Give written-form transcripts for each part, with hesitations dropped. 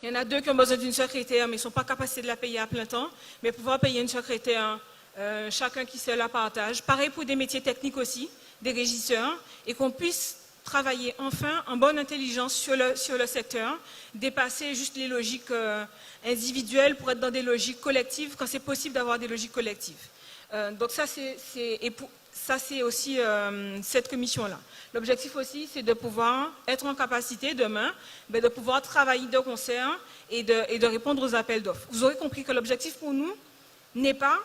Il y en a 2 qui ont besoin d'une secrétaire, mais ils ne sont pas capables de la payer à plein temps. Mais pouvoir payer une secrétaire, chacun qui se la partage. Pareil pour des métiers techniques aussi, des régisseurs, et qu'on puisse travailler enfin en bonne intelligence sur le secteur, dépasser juste les logiques individuelles pour être dans des logiques collectives, quand c'est possible d'avoir des logiques collectives. Donc ça, c'est aussi cette commission-là. L'objectif aussi, c'est de pouvoir être en capacité demain, de pouvoir travailler de concert et de répondre aux appels d'offres. Vous aurez compris que l'objectif pour nous n'est pas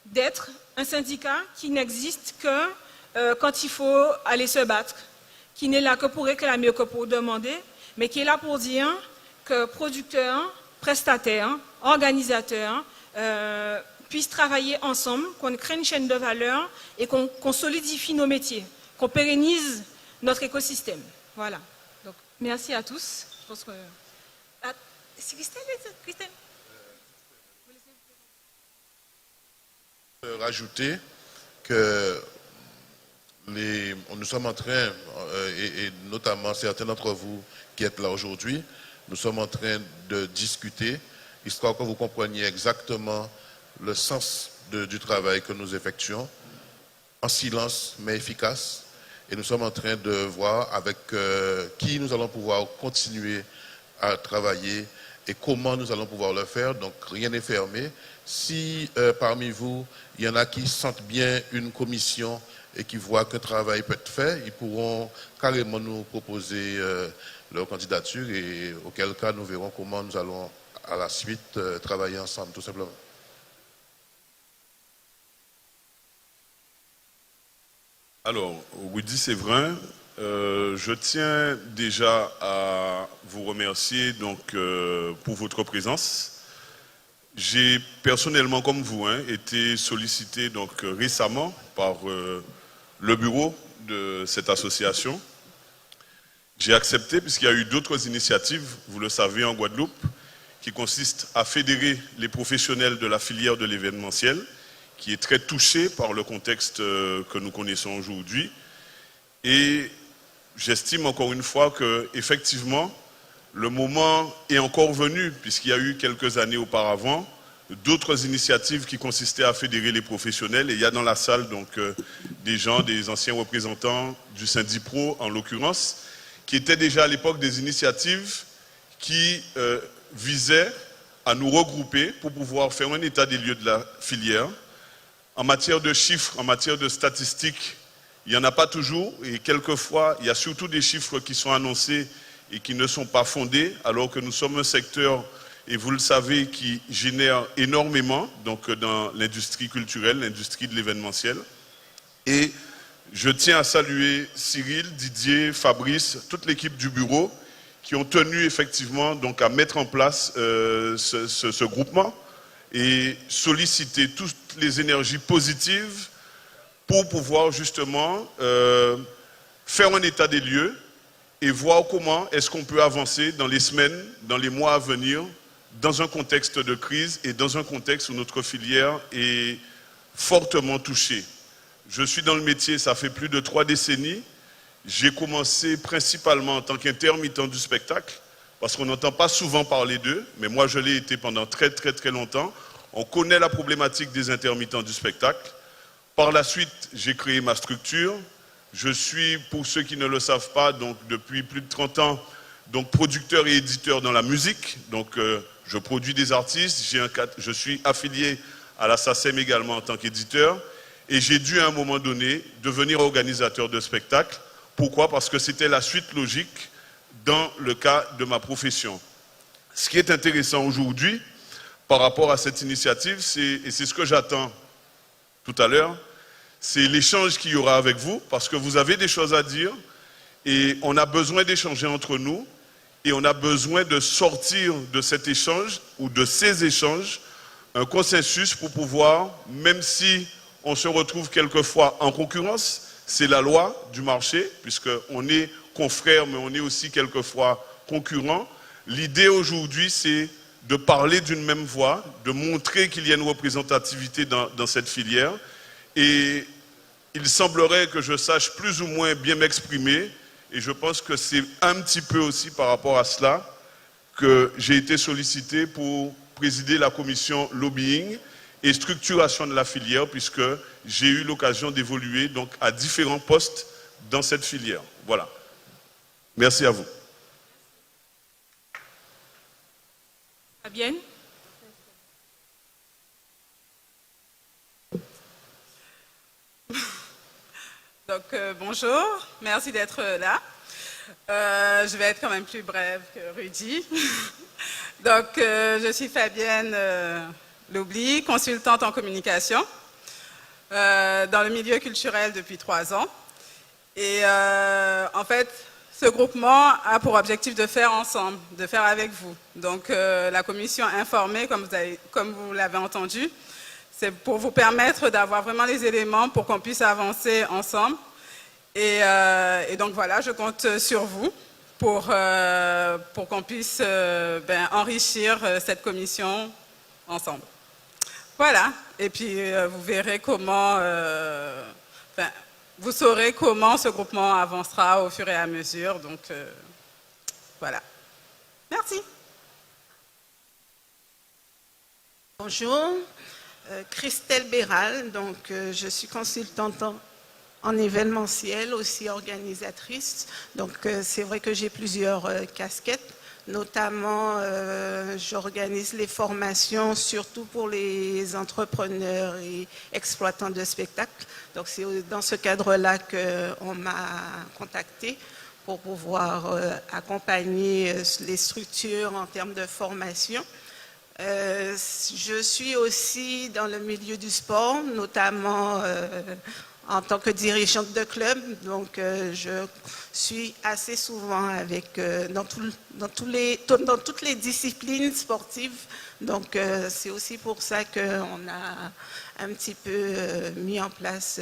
d'être un syndicat qui n'existe que quand il faut aller se battre, qui n'est là que pour réclamer, que pour demander, mais qui est là pour dire que producteurs, prestataires, organisateurs puissent travailler ensemble, qu'on crée une chaîne de valeur et qu'on solidifie nos métiers, qu'on pérennise notre écosystème. Voilà. Donc, merci à tous. Je pense que... Ah, c'est Christelle. Rajouter que nous sommes en train, et notamment certains d'entre vous qui êtes là aujourd'hui, nous sommes en train de discuter, histoire que vous compreniez exactement le sens du travail que nous effectuons, en silence mais efficace. Et nous sommes en train de voir avec qui nous allons pouvoir continuer à travailler et comment nous allons pouvoir le faire. Donc rien n'est fermé. Si parmi vous, il y en a qui sentent bien une commission et qui voient qu'un travail peut être fait, ils pourront carrément nous proposer leur candidature et auquel cas nous verrons comment nous allons à la suite travailler ensemble, tout simplement. Alors, Rudy Séverin, je tiens déjà à vous remercier donc, pour votre présence. J'ai personnellement, comme vous, été sollicité donc, récemment par le bureau de cette association. J'ai accepté puisqu'il y a eu d'autres initiatives, vous le savez, en Guadeloupe, qui consistent à fédérer les professionnels de la filière de l'événementiel, qui est très touché par le contexte que nous connaissons aujourd'hui. Et j'estime encore une fois que, effectivement, le moment est encore venu, puisqu'il y a eu quelques années auparavant, d'autres initiatives qui consistaient à fédérer les professionnels. Et il y a dans la salle donc, des gens, des anciens représentants du Syndipro, en l'occurrence, qui étaient déjà à l'époque des initiatives qui visaient à nous regrouper pour pouvoir faire un état des lieux de la filière. En matière de chiffres, en matière de statistiques, il n'y en a pas toujours et quelquefois, il y a surtout des chiffres qui sont annoncés et qui ne sont pas fondés, alors que nous sommes un secteur, et vous le savez, qui génère énormément donc dans l'industrie culturelle, l'industrie de l'événementiel. Et je tiens à saluer Cyril, Didier, Fabrice, toute l'équipe du bureau qui ont tenu effectivement donc, à mettre en place ce groupement et solliciter toutes les énergies positives pour pouvoir justement faire un état des lieux et voir comment est-ce qu'on peut avancer dans les semaines, dans les mois à venir, dans un contexte de crise et dans un contexte où notre filière est fortement touchée. Je suis dans le métier, ça fait plus de 3 décennies. J'ai commencé principalement en tant qu'intermittent du spectacle, parce qu'on n'entend pas souvent parler d'eux, mais moi je l'ai été pendant très longtemps. On connaît la problématique des intermittents du spectacle. Par la suite, j'ai créé ma structure. Je suis, pour ceux qui ne le savent pas, donc depuis plus de 30 ans, donc producteur et éditeur dans la musique. Donc je produis des artistes, je suis affilié à la SACEM également en tant qu'éditeur. Et j'ai dû à un moment donné devenir organisateur de spectacles. Pourquoi? Parce que c'était la suite logique dans le cas de ma profession. Ce qui est intéressant aujourd'hui, par rapport à cette initiative, et c'est ce que j'attends tout à l'heure, c'est l'échange qu'il y aura avec vous, parce que vous avez des choses à dire, et on a besoin d'échanger entre nous, et on a besoin de sortir de cet échange, ou de ces échanges, un consensus pour pouvoir, même si on se retrouve quelquefois en concurrence, c'est la loi du marché, puisqu'on est confrères, mais on est aussi quelquefois concurrents. L'idée aujourd'hui, c'est de parler d'une même voix, de montrer qu'il y a une représentativité dans cette filière. Et il semblerait que je sache plus ou moins bien m'exprimer, et je pense que c'est un petit peu aussi par rapport à cela que j'ai été sollicité pour présider la commission lobbying et structuration de la filière, puisque j'ai eu l'occasion d'évoluer donc à différents postes dans cette filière. Voilà. Merci à vous. Fabienne? Donc, bonjour, merci d'être là. Je vais être quand même plus brève que Rudy. Donc, je suis Fabienne Lobly, consultante en communication dans le milieu culturel depuis 3 ans. Et en fait, ce groupement a pour objectif de faire ensemble, de faire avec vous. Donc, la commission informée, comme vous l'avez entendu, c'est pour vous permettre d'avoir vraiment les éléments pour qu'on puisse avancer ensemble. Et donc voilà, je compte sur vous pour qu'on puisse enrichir cette commission ensemble. Voilà, et puis vous verrez comment, vous saurez comment ce groupement avancera au fur et à mesure. Donc voilà, merci. Bonjour, Christelle Béral, donc je suis consultante en événementiel, aussi organisatrice. Donc c'est vrai que j'ai plusieurs casquettes, notamment j'organise les formations surtout pour les entrepreneurs et exploitants de spectacles. Donc c'est dans ce cadre-là qu'on m'a contactée pour pouvoir accompagner les structures en termes de formation. Je suis aussi dans le milieu du sport, notamment en tant que dirigeante de club. Donc je suis assez souvent avec, dans toutes les disciplines sportives. Donc c'est aussi pour ça qu'on a un petit peu mis en place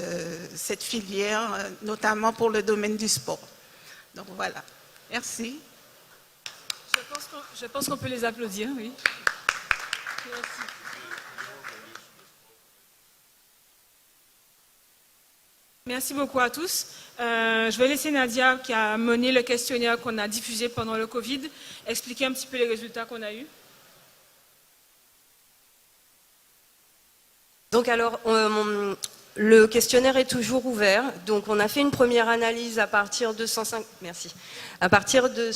cette filière, notamment pour le domaine du sport. Donc voilà, merci. Je pense qu'on peut les applaudir, oui. Merci. Merci beaucoup à tous. Je vais laisser Nadia, qui a mené le questionnaire qu'on a diffusé pendant le Covid, expliquer un petit peu les résultats qu'on a eus. Donc alors, le questionnaire est toujours ouvert. Donc on a fait une première analyse à partir de 105. Merci. À partir de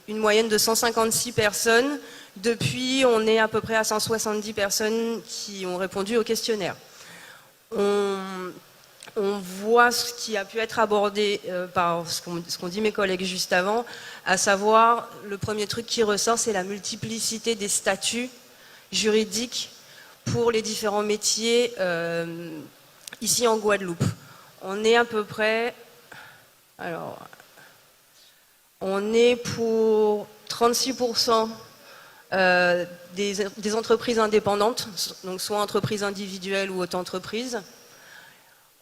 une moyenne de 156 personnes. Depuis, on est à peu près à 170 personnes qui ont répondu au questionnaire. On voit ce qui a pu être abordé par ce qu'ont dit mes collègues juste avant, à savoir, le premier truc qui ressort, c'est la multiplicité des statuts juridiques pour les différents métiers ici en Guadeloupe. On est à peu près, alors, on est pour 36% des entreprises indépendantes, donc soit entreprises individuelles ou auto-entreprises.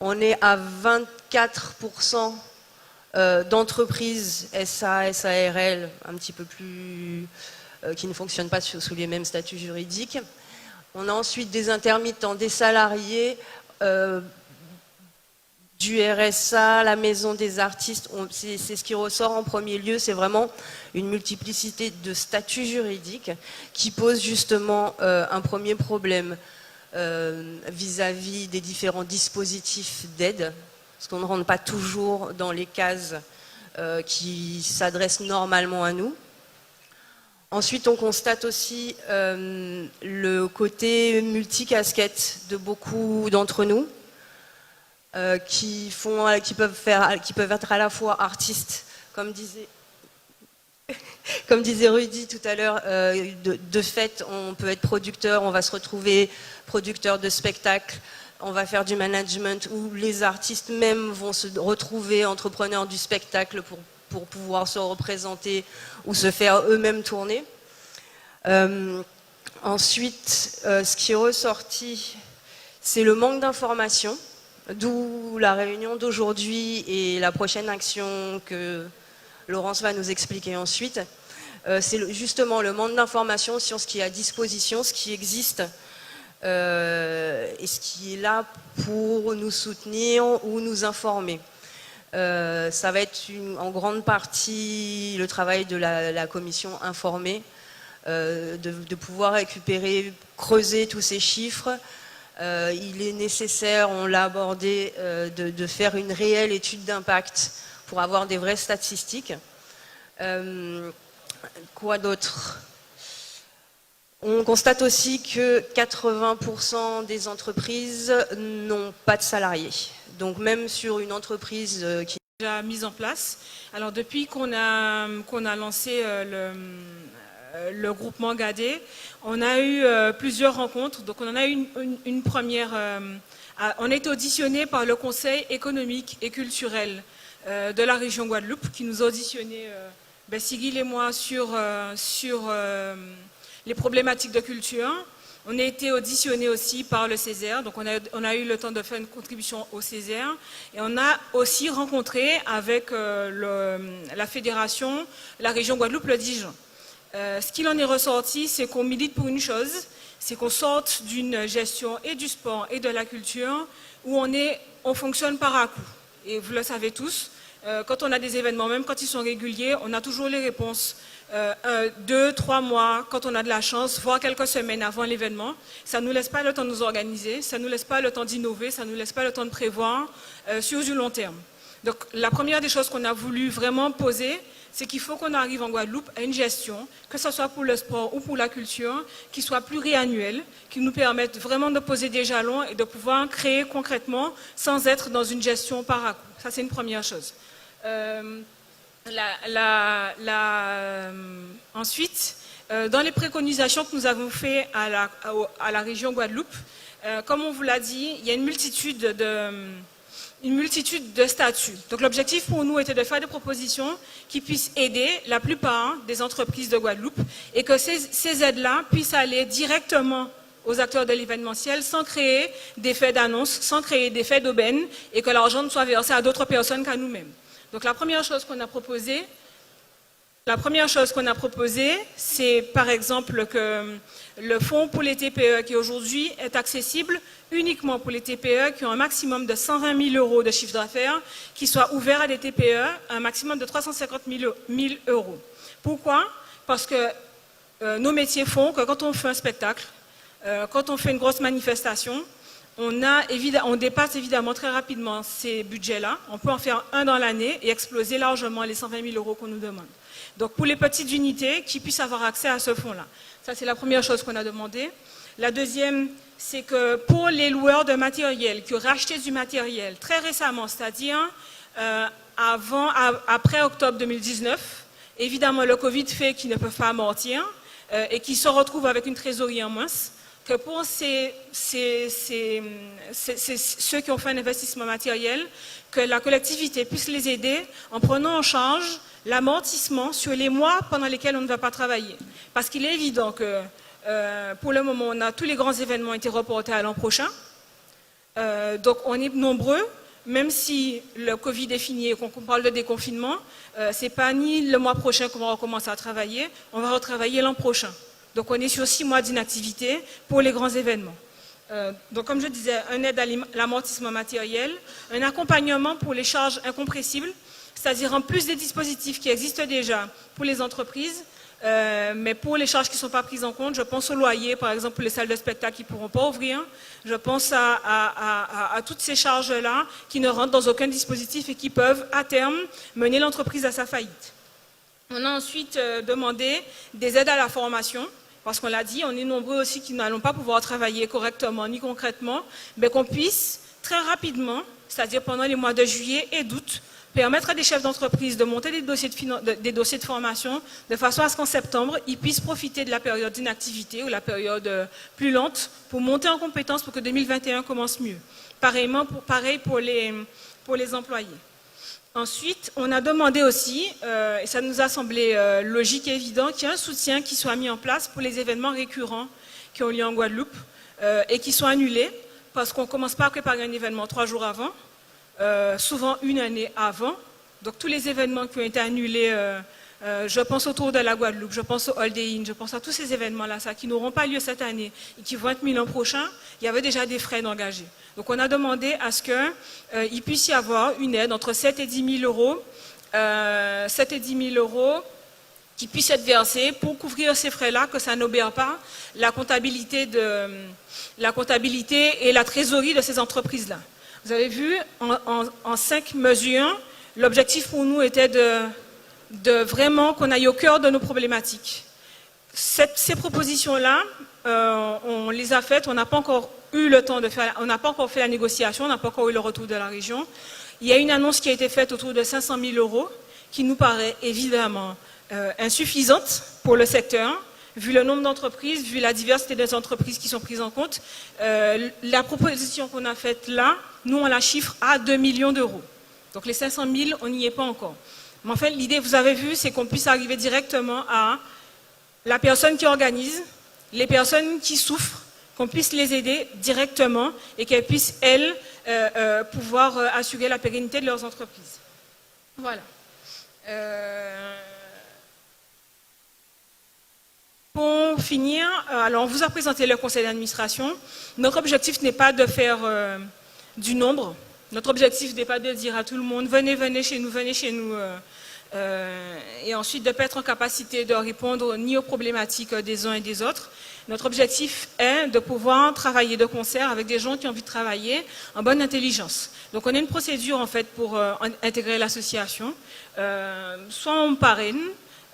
On est à 24% d'entreprises SA, SARL, un petit peu plus, qui ne fonctionnent pas sous les mêmes statuts juridiques. On a ensuite des intermittents, des salariés, du RSA, la maison des artistes. C'est ce qui ressort en premier lieu, c'est vraiment une multiplicité de statuts juridiques qui pose justement un premier problème vis-à-vis des différents dispositifs d'aide, parce qu'on ne rentre pas toujours dans les cases qui s'adressent normalement à nous. Ensuite, on constate aussi le côté multicasquette de beaucoup d'entre nous qui peuvent être à la fois artistes, comme disait Rudy tout à l'heure, de fait, on peut être producteur, on va se retrouver producteur de spectacles, on va faire du management, ou les artistes même vont se retrouver entrepreneurs du spectacle pour pouvoir se représenter ou se faire eux-mêmes tourner. Ensuite, ce qui est ressorti, c'est le manque d'informations, d'où la réunion d'aujourd'hui et la prochaine action que Laurence va nous expliquer ensuite. C'est justement le manque d'informations sur ce qui est à disposition, ce qui existe et ce qui est là pour nous soutenir ou nous informer. Ça va être en grande partie le travail de la commission informée, de pouvoir récupérer, creuser tous ces chiffres. Il est nécessaire, on l'a abordé, de faire une réelle étude d'impact pour avoir des vraies statistiques. Quoi d'autre ? On constate aussi que 80% des entreprises n'ont pas de salariés. Donc même sur une entreprise qui est déjà mise en place. Alors depuis qu'on a lancé le groupement GADE, on a eu plusieurs rencontres. Donc on en a eu une première. On a été auditionné par le Conseil économique et culturel de la région Guadeloupe, qui nous a auditionné, Sigil et moi, sur les problématiques de culture. On a été auditionné aussi par le Césaire, donc on a eu le temps de faire une contribution au Césaire. Et on a aussi rencontré avec la fédération, la région Guadeloupe, le Dijon. Ce qu'il en est ressorti, c'est qu'on milite pour une chose, c'est qu'on sorte d'une gestion et du sport et de la culture où on fonctionne par à-coup. Et vous le savez tous, quand on a des événements, même quand ils sont réguliers, on a toujours les réponses 2, 3 mois, quand on a de la chance, voire quelques semaines avant l'événement. Ça ne nous laisse pas le temps de nous organiser, ça ne nous laisse pas le temps d'innover, ça ne nous laisse pas le temps de prévoir sur du long terme. Donc la première des choses qu'on a voulu vraiment poser, c'est qu'il faut qu'on arrive en Guadeloupe à une gestion, que ce soit pour le sport ou pour la culture, qui soit pluriannuelle, qui nous permette vraiment de poser des jalons et de pouvoir créer concrètement sans être dans une gestion par à coup. Ça, c'est une première chose. Ensuite, dans les préconisations que nous avons faites à la région Guadeloupe, comme on vous l'a dit, il y a une multitude de statuts. Donc l'objectif pour nous était de faire des propositions qui puissent aider la plupart des entreprises de Guadeloupe et que ces aides-là puissent aller directement aux acteurs de l'événementiel sans créer d'effets d'annonce, sans créer d'effets d'aubaine et que l'argent ne soit versé à d'autres personnes qu'à nous-mêmes. Donc la première chose qu'on a proposée, c'est par exemple que le fonds pour les TPE qui aujourd'hui est accessible uniquement pour les TPE qui ont un maximum de 120 000 euros de chiffre d'affaires, qui soit ouvert à des TPE un maximum de 350 000 euros. Pourquoi ? Parce que nos métiers font que quand on fait un spectacle, quand on fait une grosse manifestation, on dépasse évidemment très rapidement ces budgets-là. On peut en faire un dans l'année et exploser largement les 120 000 euros qu'on nous demande. Donc pour les petites unités, qui puissent avoir accès à ce fonds-là. Ça, c'est la première chose qu'on a demandé. La deuxième, c'est que pour les loueurs de matériel qui auraient acheté du matériel très récemment, c'est-à-dire après octobre 2019, évidemment le Covid fait qu'ils ne peuvent pas amortir et qu'ils se retrouvent avec une trésorerie en moins, que pour ceux qui ont fait un investissement matériel, que la collectivité puisse les aider en prenant en charge l'amortissement sur les mois pendant lesquels on ne va pas travailler. Parce qu'il est évident que pour le moment, tous les grands événements ont été reportés à l'an prochain. Donc on est nombreux, même si le Covid est fini et qu'on parle de déconfinement, ce n'est pas ni le mois prochain qu'on va recommencer à travailler, on va retravailler l'an prochain. Donc on est sur 6 mois d'inactivité pour les grands événements. Donc comme je disais, un aide à l'amortissement matériel, un accompagnement pour les charges incompressibles, c'est-à-dire en plus des dispositifs qui existent déjà pour les entreprises, mais pour les charges qui ne sont pas prises en compte, je pense au loyer, par exemple, pour les salles de spectacle qui ne pourront pas ouvrir. Je pense à toutes ces charges-là qui ne rentrent dans aucun dispositif et qui peuvent, à terme, mener l'entreprise à sa faillite. On a ensuite demandé des aides à la formation, parce qu'on l'a dit, on est nombreux aussi qui n'allons pas pouvoir travailler correctement ni concrètement, mais qu'on puisse très rapidement, c'est-à-dire pendant les mois de juillet et d'août, permettre à des chefs d'entreprise de monter des dossiers de formation de façon à ce qu'en septembre, ils puissent profiter de la période d'inactivité ou la période plus lente pour monter en compétence pour que 2021 commence mieux. Pareil pour les employés. Ensuite, on a demandé aussi, et ça nous a semblé logique et évident, qu'il y ait un soutien qui soit mis en place pour les événements récurrents qui ont lieu en Guadeloupe et qui sont annulés, parce qu'on ne commence pas à préparer un événement 3 jours avant, souvent une année avant. Donc tous les événements qui ont été annulés Je pense autour de la Guadeloupe, je pense au Holiday Inn, je pense à tous ces événements-là, ça, qui n'auront pas lieu cette année et qui vont être mis l'an prochain. Il y avait déjà des frais d'engagés. Donc on a demandé à ce qu'il puisse y avoir une aide entre 7 et 10 000 euros, 7 et 10 000 euros qui puissent être versés pour couvrir ces frais-là, que ça n'obère pas la comptabilité et la trésorerie de ces entreprises-là. Vous avez vu, en 5 mesures, l'objectif pour nous était de vraiment qu'on aille au cœur de nos problématiques. Ces propositions-là, on les a faites, on n'a pas encore eu le temps de faire, on n'a pas encore fait la négociation, on n'a pas encore eu le retour de la région. Il y a une annonce qui a été faite autour de 500 000 euros, qui nous paraît évidemment insuffisante pour le secteur, vu le nombre d'entreprises, vu la diversité des entreprises qui sont prises en compte. La proposition qu'on a faite là, nous on la chiffre à 2 millions d'euros. Donc les 500 000, on n'y est pas encore. Mais en fait, l'idée, vous avez vu, c'est qu'on puisse arriver directement à la personne qui organise, les personnes qui souffrent, qu'on puisse les aider directement et qu'elles puissent, elles, pouvoir assurer la pérennité de leurs entreprises. Voilà. Pour finir, alors on vous a présenté le conseil d'administration. Notre objectif n'est pas de faire du nombre. Notre objectif n'est pas de dire à tout le monde « venez chez nous », et ensuite de ne pas être en capacité de répondre ni aux problématiques des uns et des autres. Notre objectif est de pouvoir travailler de concert avec des gens qui ont envie de travailler en bonne intelligence. Donc on a une procédure en fait pour intégrer l'association. Soit on parraine,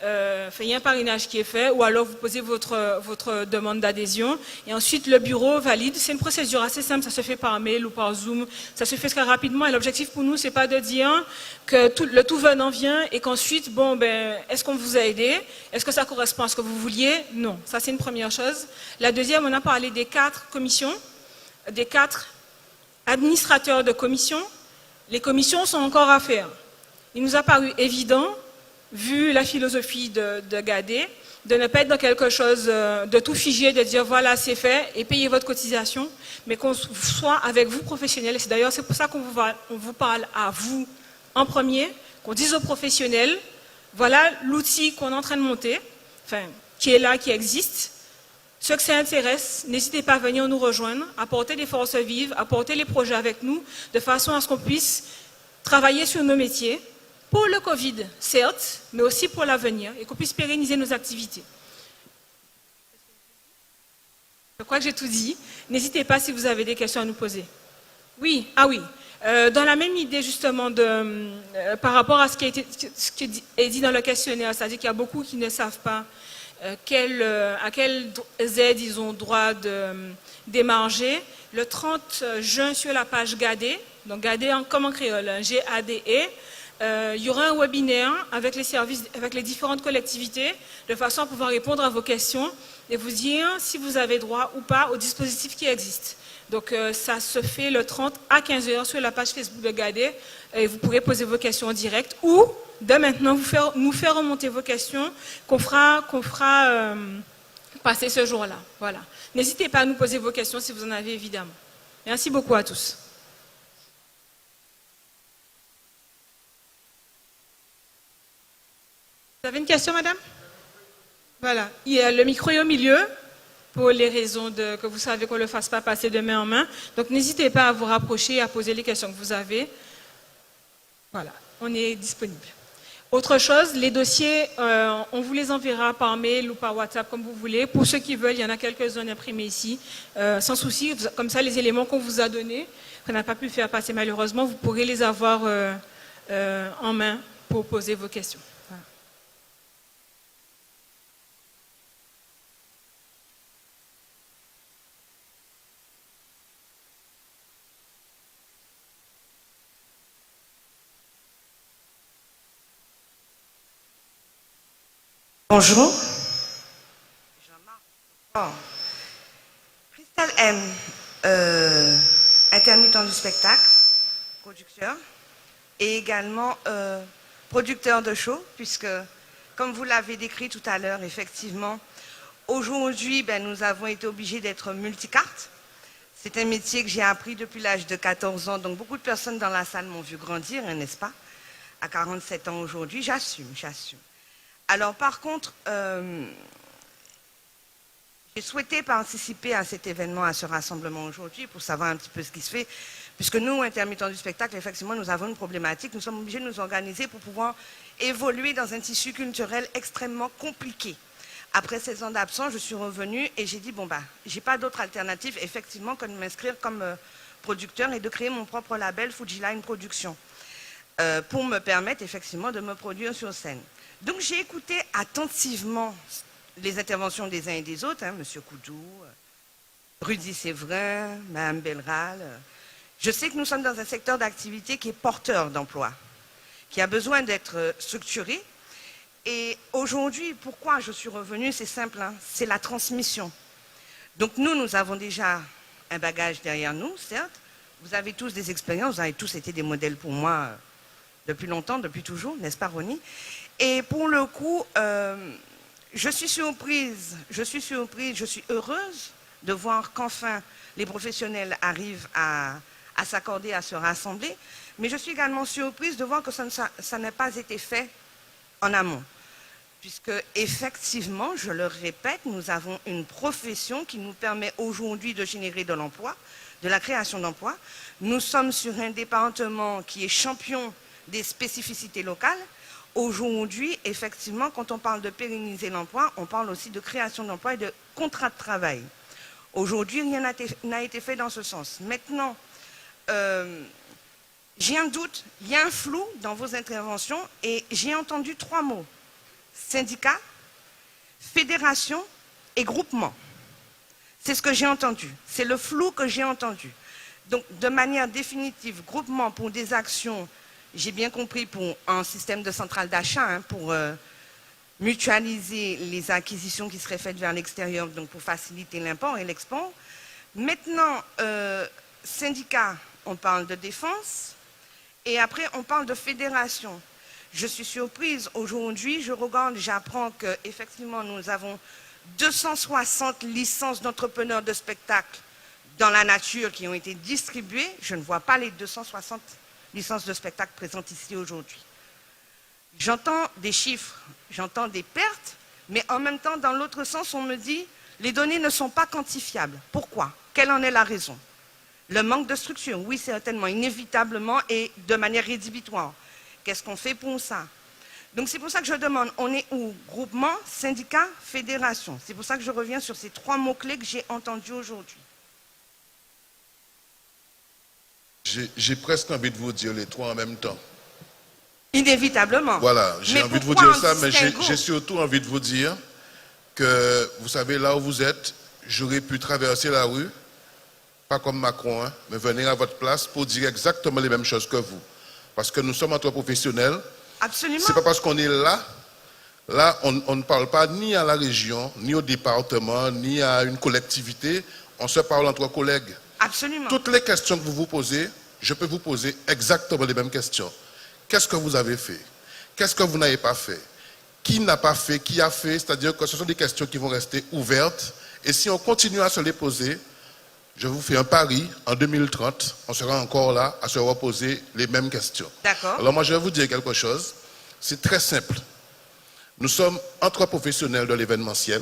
il y a un parrainage qui est fait, ou alors vous posez votre demande d'adhésion et ensuite le bureau valide. C'est une procédure assez simple, ça se fait par mail ou par Zoom, ça se fait très rapidement et l'objectif pour nous c'est pas de dire que le tout venant vient et qu'ensuite, bon ben, est-ce qu'on vous a aidé? Est-ce que ça correspond à ce que vous vouliez? Non, ça c'est une première chose. La deuxième, on a parlé des 4 commissions, des 4 administrateurs de commissions. Les commissions sont encore à faire. Il nous a paru évident, vu la philosophie de Gadet, de ne pas être dans quelque chose de tout figé, de dire voilà c'est fait et payez votre cotisation, mais qu'on soit avec vous professionnels. C'est d'ailleurs c'est pour ça qu'on vous parle à vous en premier, qu'on dise aux professionnels, voilà l'outil qu'on est en train de monter, enfin qui est là, qui existe. Ceux que ça intéresse, n'hésitez pas à venir nous rejoindre, à porter des forces vives, à porter les projets avec nous, de façon à ce qu'on puisse travailler sur nos métiers, pour le Covid, certes, mais aussi pour l'avenir, et qu'on puisse pérenniser nos activités. Je crois que j'ai tout dit. N'hésitez pas si vous avez des questions à nous poser. Oui, ah oui. Dans la même idée justement par rapport à ce qui est dit dans le questionnaire, c'est-à-dire qu'il y a beaucoup qui ne savent pas à quelles aides ils ont droit de démarger. Le 30 juin sur la page Gadet, donc Gadet comme en créole, G-A-D-E, il y aura un webinaire avec les services, avec les différentes collectivités, de façon à pouvoir répondre à vos questions et vous dire si vous avez droit ou pas au dispositif qui existe. Donc ça se fait le 30 à 15 h sur la page Facebook de Gadet et vous pourrez poser vos questions en direct ou dès maintenant nous faire remonter vos questions qu'on fera passer ce jour-là. Voilà. N'hésitez pas à nous poser vos questions si vous en avez évidemment. Merci beaucoup à tous. Vous avez une question, madame? Voilà. Le micro est au milieu, pour les raisons que vous savez qu'on ne le fasse pas passer de main en main. Donc, n'hésitez pas à vous rapprocher et à poser les questions que vous avez. Voilà, on est disponible. Autre chose, les dossiers, on vous les enverra par mail ou par WhatsApp, comme vous voulez. Pour ceux qui veulent, il y en a quelques-uns imprimés ici, sans souci. Comme ça, les éléments qu'on vous a donnés, qu'on n'a pas pu faire passer malheureusement, vous pourrez les avoir en main pour poser vos questions. Bonjour. Christelle M, intermittent du spectacle, producteur, et également producteur de show, puisque, comme vous l'avez décrit tout à l'heure, effectivement, aujourd'hui, nous avons été obligés d'être multicartes. C'est un métier que j'ai appris depuis l'âge de 14 ans, donc beaucoup de personnes dans la salle m'ont vu grandir, n'est-ce pas? À 47 ans aujourd'hui, j'assume. Alors par contre, j'ai souhaité participer à cet événement, à ce rassemblement aujourd'hui, pour savoir un petit peu ce qui se fait, puisque nous, intermittents du spectacle, effectivement, nous avons une problématique, nous sommes obligés de nous organiser pour pouvoir évoluer dans un tissu culturel extrêmement compliqué. Après 16 ans d'absence, je suis revenue et j'ai dit, bon bah, j'ai pas d'autre alternative, effectivement, que de m'inscrire comme producteur et de créer mon propre label Fujiline Production, pour me permettre, effectivement, de me produire sur scène. Donc j'ai écouté attentivement les interventions des uns et des autres, hein, M. Koudou, Rudy Séverin, Mme Belral. Je sais que nous sommes dans un secteur d'activité qui est porteur d'emploi, qui a besoin d'être structuré. Et aujourd'hui, pourquoi je suis revenue, c'est simple, hein, c'est la transmission. Donc nous avons déjà un bagage derrière nous, certes. Vous avez tous des expériences, vous avez tous été des modèles pour moi depuis longtemps, depuis toujours, n'est-ce pas, Ronnie? Et pour le coup, je suis surprise, je suis heureuse de voir qu'enfin les professionnels arrivent à s'accorder, à se rassembler, mais je suis également surprise de voir que ça n'a pas été fait en amont. Puisque effectivement, je le répète, nous avons une profession qui nous permet aujourd'hui de générer de l'emploi, de la création d'emplois. Nous sommes sur un département qui est champion des spécificités locales. Aujourd'hui, effectivement, quand on parle de pérenniser l'emploi, on parle aussi de création d'emplois et de contrat de travail. Aujourd'hui, rien n'a été fait dans ce sens. Maintenant, j'ai un doute, il y a un flou dans vos interventions et j'ai entendu 3 mots. Syndicat, fédération et groupement. C'est ce que j'ai entendu. C'est le flou que j'ai entendu. Donc, de manière définitive, groupement pour des actions, j'ai bien compris, pour un système de centrale d'achat, hein, pour mutualiser les acquisitions qui seraient faites vers l'extérieur, donc pour faciliter l'import et l'export. Maintenant, syndicat, on parle de défense, et après on parle de fédération. Je suis surprise, aujourd'hui, je regarde, j'apprends qu'effectivement nous avons 260 licences d'entrepreneurs de spectacle dans la nature qui ont été distribuées. Je ne vois pas les 260 licences de spectacle présentes ici aujourd'hui. J'entends des chiffres, j'entends des pertes, mais en même temps, dans l'autre sens, on me dit les données ne sont pas quantifiables. Pourquoi? Quelle en est la raison? Le manque de structure, oui, certainement, inévitablement et de manière rédhibitoire. Qu'est-ce qu'on fait pour ça? Donc c'est pour ça que je demande, on est où? Groupement, syndicat, fédération. C'est pour ça que je reviens sur ces 3 mots-clés que j'ai entendus aujourd'hui. J'ai presque envie de vous dire les 3 en même temps. Inévitablement. Voilà, j'ai envie de vous dire ça, mais j'ai surtout envie de vous dire que, vous savez, là où vous êtes, j'aurais pu traverser la rue, pas comme Macron, hein, mais venir à votre place pour dire exactement les mêmes choses que vous. Parce que nous sommes entre professionnels. Absolument. C'est pas parce qu'on est là, on ne parle pas ni à la région, ni au département, ni à une collectivité, on se parle entre collègues. Absolument. Toutes les questions que vous vous posez, je peux vous poser exactement les mêmes questions. Qu'est-ce que vous avez fait? Qu'est-ce que vous n'avez pas fait? Qui n'a pas fait? Qui a fait? C'est-à-dire que ce sont des questions qui vont rester ouvertes. Et si on continue à se les poser, je vous fais un pari, en 2030, on sera encore là à se reposer les mêmes questions. D'accord. Alors moi, je vais vous dire quelque chose. C'est très simple. Nous sommes entre professionnels de l'événementiel.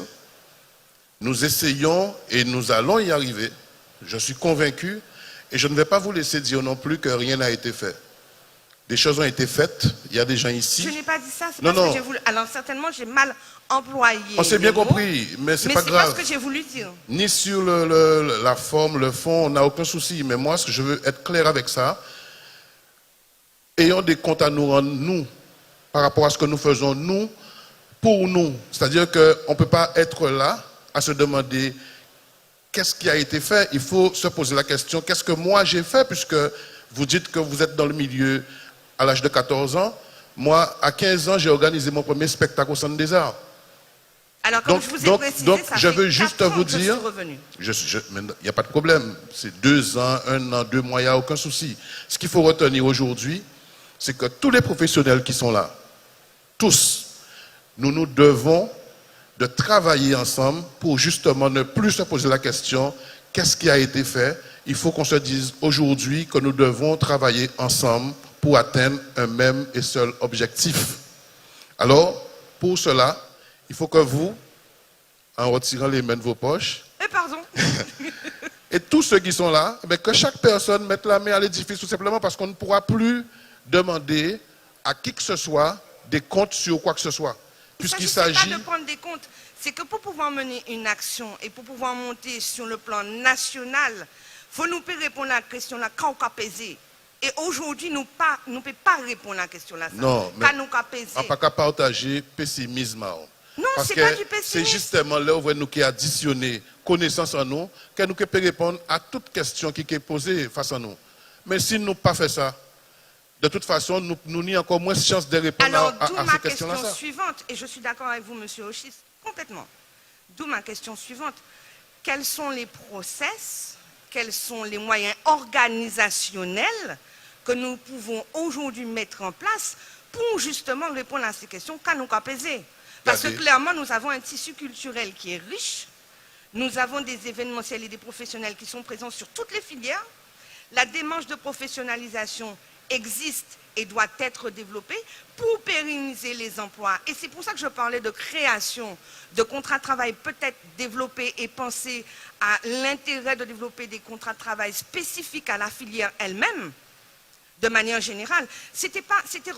Nous essayons et nous allons y arriver. Je suis convaincu et je ne vais pas vous laisser dire non plus que rien n'a été fait. Des choses ont été faites, il y a des gens ici. Je n'ai pas dit ça, c'est pas ce que j'ai voulu. Alors certainement, j'ai mal employé. On s'est bien compris, mais c'est pas grave. Mais c'est pas ce que j'ai voulu dire. Ni sur la forme, le fond, on n'a aucun souci. Mais moi, ce que je veux être clair avec ça, ayons des comptes à nous rendre, nous, par rapport à ce que nous faisons, nous, pour nous. C'est-à-dire qu'on ne peut pas être là à se demander qu'est-ce qui a été fait. Il faut se poser la question, qu'est-ce que moi j'ai fait, puisque vous dites que vous êtes dans le milieu à l'âge de 14 ans. Moi, à 15 ans, j'ai organisé mon premier spectacle au Centre des Arts. Alors, comme je vous ai précisé, ça je fait veux juste 4 ans vous que dire, je suis revenu. il n'y a pas de problème. C'est 2 ans, 1 an, 2 mois, il n'y a aucun souci. Ce qu'il faut retenir aujourd'hui, c'est que tous les professionnels qui sont là, tous, nous devons de travailler ensemble pour justement ne plus se poser la question, qu'est-ce qui a été fait? Il faut qu'on se dise aujourd'hui que nous devons travailler ensemble pour atteindre un même et seul objectif. Alors, pour cela, il faut que vous, en retirant les mains de vos poches, Pardon. et tous ceux qui sont là, eh bien, que chaque personne mette la main à l'édifice, tout simplement parce qu'on ne pourra plus demander à qui que ce soit des comptes sur quoi que ce soit. Puisqu'il s'agit... pas de prendre des comptes, c'est que pour pouvoir mener une action et pour pouvoir monter sur le plan national, il faut nous répondre à la question là, quand on peut peser. Et aujourd'hui, nous ne pouvons pas répondre à la question là. Non, mais nous peser. on ne peut pas partager pessimisme. Non, parce c'est que pas du pessimisme. c'est justement là où nous qui additionner connaissance en nous, que nous pouvons répondre à toute question qui est posée face à nous. Mais si nous n'avons pas fait ça, de toute façon, nous n'avons encore moins de chance de répondre Alors, à d'où ces ma questions-là. question suivante, et je suis d'accord avec vous, monsieur Ochis, complètement. D'où ma question suivante. Quels sont les process, quels sont les moyens organisationnels que nous pouvons aujourd'hui mettre en place pour justement répondre à ces questions qu'à nous apaiser? Parce que clairement, nous avons un tissu culturel qui est riche, nous avons des événementiels et des professionnels qui sont présents sur toutes les filières. La démarche de professionnalisation existe et doit être développée pour pérenniser les emplois. Et c'est pour ça que je parlais de création de contrats de travail peut-être développés et penser à l'intérêt de développer des contrats de travail spécifiques à la filière elle-même, de manière générale. C'était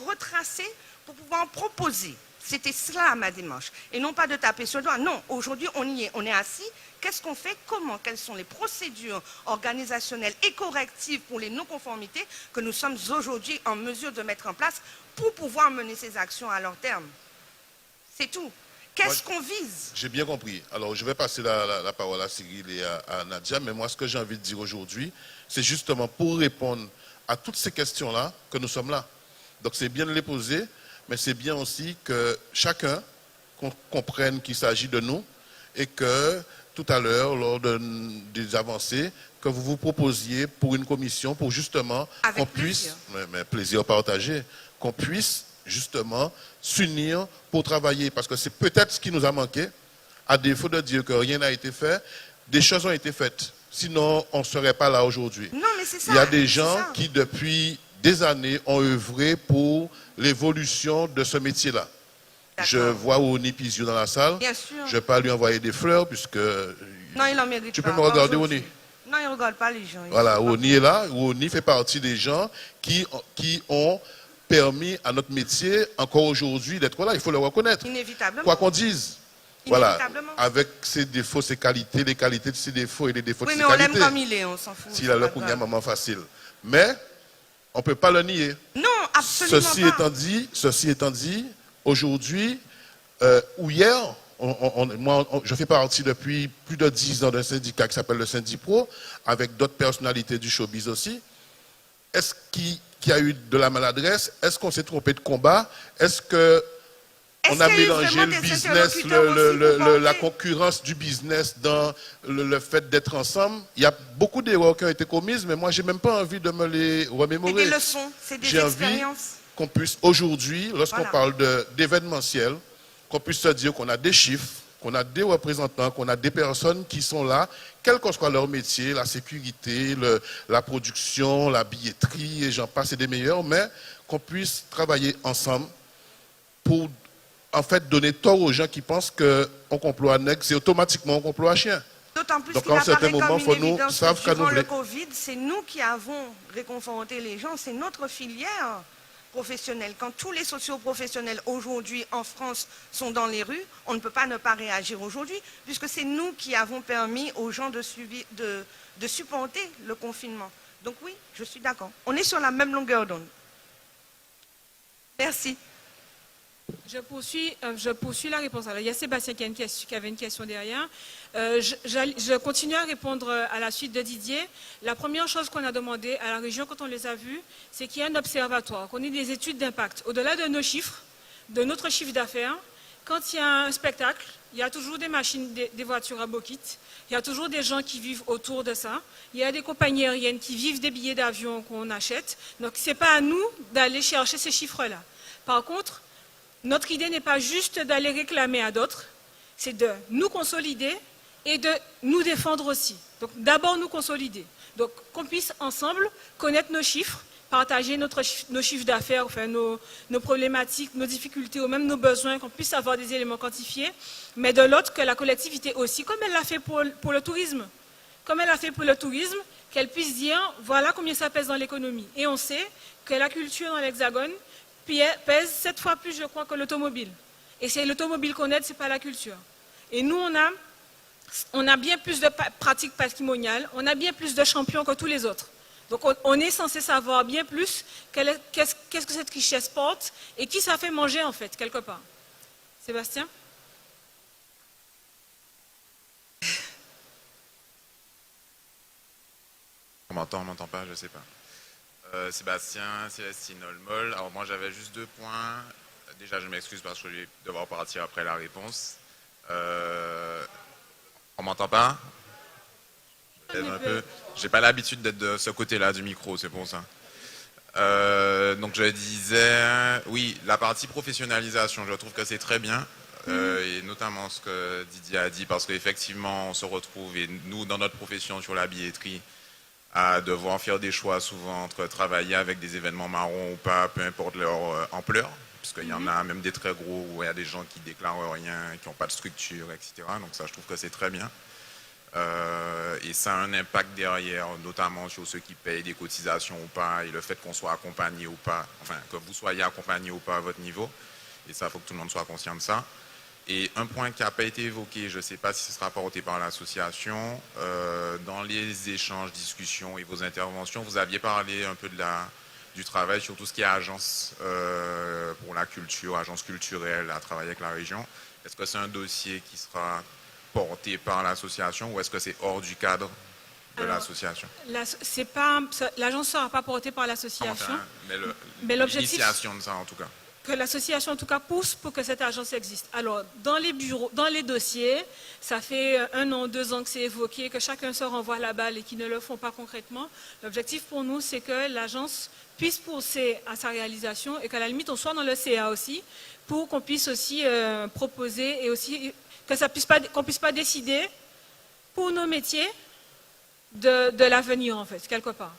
retracé pour pouvoir proposer. C'était cela ma démarche. Et non pas de taper sur le doigt. Non, aujourd'hui on y est, on est assis. Qu'est-ce qu'on fait? Comment? Quelles sont les procédures organisationnelles et correctives pour les non-conformités que nous sommes aujourd'hui en mesure de mettre en place pour pouvoir mener ces actions à leur terme? C'est tout. Qu'est-ce qu'on vise? J'ai bien compris. Alors, je vais passer la parole à Cyril et à Nadia, mais moi, ce que j'ai envie de dire aujourd'hui, c'est justement pour répondre à toutes ces questions-là que nous sommes là. Donc, c'est bien de les poser, mais c'est bien aussi que chacun comprenne qu'il s'agit de nous et que tout à l'heure, lors des avancées, que vous vous proposiez pour une commission, pour justement qu'on puisse, mais plaisir partagé, qu'on puisse justement s'unir pour travailler. Parce que c'est peut-être ce qui nous a manqué, à défaut de dire que rien n'a été fait, des choses ont été faites. Sinon, on ne serait pas là aujourd'hui. Non, mais c'est ça. Il y a des gens qui, depuis des années, ont œuvré pour l'évolution de ce métier-là. Je vois Oni Pizio dans la salle. Bien sûr. Je ne vais pas lui envoyer des fleurs puisque... Non, il en mérite tu pas. peux me regarder, Oni? Non, il ne regarde pas les gens. Voilà, Oni est là. Oni fait partie des gens qui ont permis à notre métier, encore aujourd'hui, d'être là. Il faut le reconnaître. Inévitablement. Quoi qu'on dise. Voilà, Inévitablement. avec ses défauts, ses qualités, les qualités de ses défauts et les défauts de ses Oui, mais on qualités. l'aime comme il est, on s'en fout. S'il a le coup, il y a un moment facile. Mais, on ne peut pas le nier. Non, absolument Ceci étant dit, aujourd'hui, ou hier, je fais partie depuis plus de 10 ans d'un syndicat qui s'appelle le Syndipro, avec d'autres personnalités du showbiz aussi. Est-ce qu'il y a eu de la maladresse? Est-ce qu'on s'est trompé de combat? Est-ce qu'on a mélangé le business, la concurrence du business dans le fait d'être ensemble? Il y a beaucoup d'erreurs qui ont été commises, mais moi, je n'ai même pas envie de me les remémorer. C'est des leçons, c'est des expériences. J'ai envie qu'on puisse aujourd'hui, lorsqu'on parle d'événementiel, qu'on puisse se dire qu'on a des chiffres, qu'on a des représentants, qu'on a des personnes qui sont là, quel que soit leur métier, la sécurité, la production, la billetterie, et j'en passe, et des meilleurs, mais qu'on puisse travailler ensemble pour, en fait, donner tort aux gens qui pensent qu'on complot à nègre, c'est automatiquement un complot à chien. D'autant plus Donc, qu'il à un apparaît certain moment, comme une nous évidence savent que durant qu'à le nous Covid, c'est nous qui avons réconforté les gens, c'est notre filière professionnelle. Quand tous les socioprofessionnels aujourd'hui en France sont dans les rues, on ne peut pas ne pas réagir aujourd'hui, puisque c'est nous qui avons permis aux gens de supporter le confinement. Donc oui, je suis d'accord. On est sur la même longueur d'onde. Merci. Je poursuis la réponse. Alors, il y a Sébastien qui avait une question derrière. Je continue à répondre à la suite de Didier. La première chose qu'on a demandé à la région quand on les a vus, c'est qu'il y ait un observatoire, qu'on ait des études d'impact. Au-delà de nos chiffres, de notre chiffre d'affaires, quand il y a un spectacle, il y a toujours des machines, des voitures à Bokit, il y a toujours des gens qui vivent autour de ça, il y a des compagnies aériennes qui vivent des billets d'avion qu'on achète. Donc, ce n'est pas à nous d'aller chercher ces chiffres-là. Par contre, notre idée n'est pas juste d'aller réclamer à d'autres, c'est de nous consolider et de nous défendre aussi. Donc d'abord nous consolider. Donc qu'on puisse ensemble connaître nos chiffres, partager nos chiffres d'affaires, enfin, nos problématiques, nos difficultés ou même nos besoins, qu'on puisse avoir des éléments quantifiés, mais de l'autre que la collectivité aussi, comme elle l'a fait pour le tourisme, qu'elle puisse dire voilà combien ça pèse dans l'économie. Et on sait que la culture dans l'Hexagone pèse 7 fois plus, je crois, que l'automobile. Et c'est l'automobile qu'on aide, ce n'est pas la culture. Et nous, on a bien plus de pratiques patrimoniales, on a bien plus de champions que tous les autres. Donc on est censé savoir bien plus qu'est-ce que cette richesse porte et qui ça fait manger en fait, quelque part. Sébastien? On m'entend pas, je sais pas. Sébastien, Célestine Olmol. Alors moi j'avais juste 2 points. Déjà je m'excuse parce que je vais devoir partir après la réponse. On m'entend pas? Un peu. J'ai pas l'habitude d'être de ce côté-là du micro, c'est pour ça. Donc je disais, oui, la partie professionnalisation, je trouve que c'est très bien. Et notamment ce que Didier a dit, parce qu'effectivement on se retrouve, et nous dans notre profession sur la billetterie, à devoir faire des choix souvent entre travailler avec des événements marrons ou pas, peu importe leur ampleur, puisqu'il y en a même des très gros où il y a des gens qui déclarent rien, qui n'ont pas de structure, etc. Donc ça, je trouve que c'est très bien. Et ça a un impact derrière, notamment sur ceux qui payent des cotisations ou pas, et le fait qu'on soit accompagné ou pas, enfin que vous soyez accompagné ou pas à votre niveau. Et ça, il faut que tout le monde soit conscient de ça. Et un point qui n'a pas été évoqué, je ne sais pas si ce sera porté par l'association, dans les échanges, discussions et vos interventions, vous aviez parlé un peu du travail sur tout ce qui est agence pour la culture, agence culturelle à travailler avec la région. Est-ce que c'est un dossier qui sera porté par l'association ou est-ce que c'est hors du cadre de l'association? L'agence ne sera pas portée par l'association. Mais l'initiation de ça en tout cas. Que l'association en tout cas pousse pour que cette agence existe. Alors, dans les bureaux, dans les dossiers, ça fait 1 an, 2 ans que c'est évoqué, que chacun se renvoie la balle et qu'ils ne le font pas concrètement. L'objectif pour nous, c'est que l'agence puisse pousser à sa réalisation et qu'à la limite, on soit dans le CA aussi, pour qu'on puisse aussi proposer et aussi qu'on puisse pas décider pour nos métiers de l'avenir, en fait, quelque part.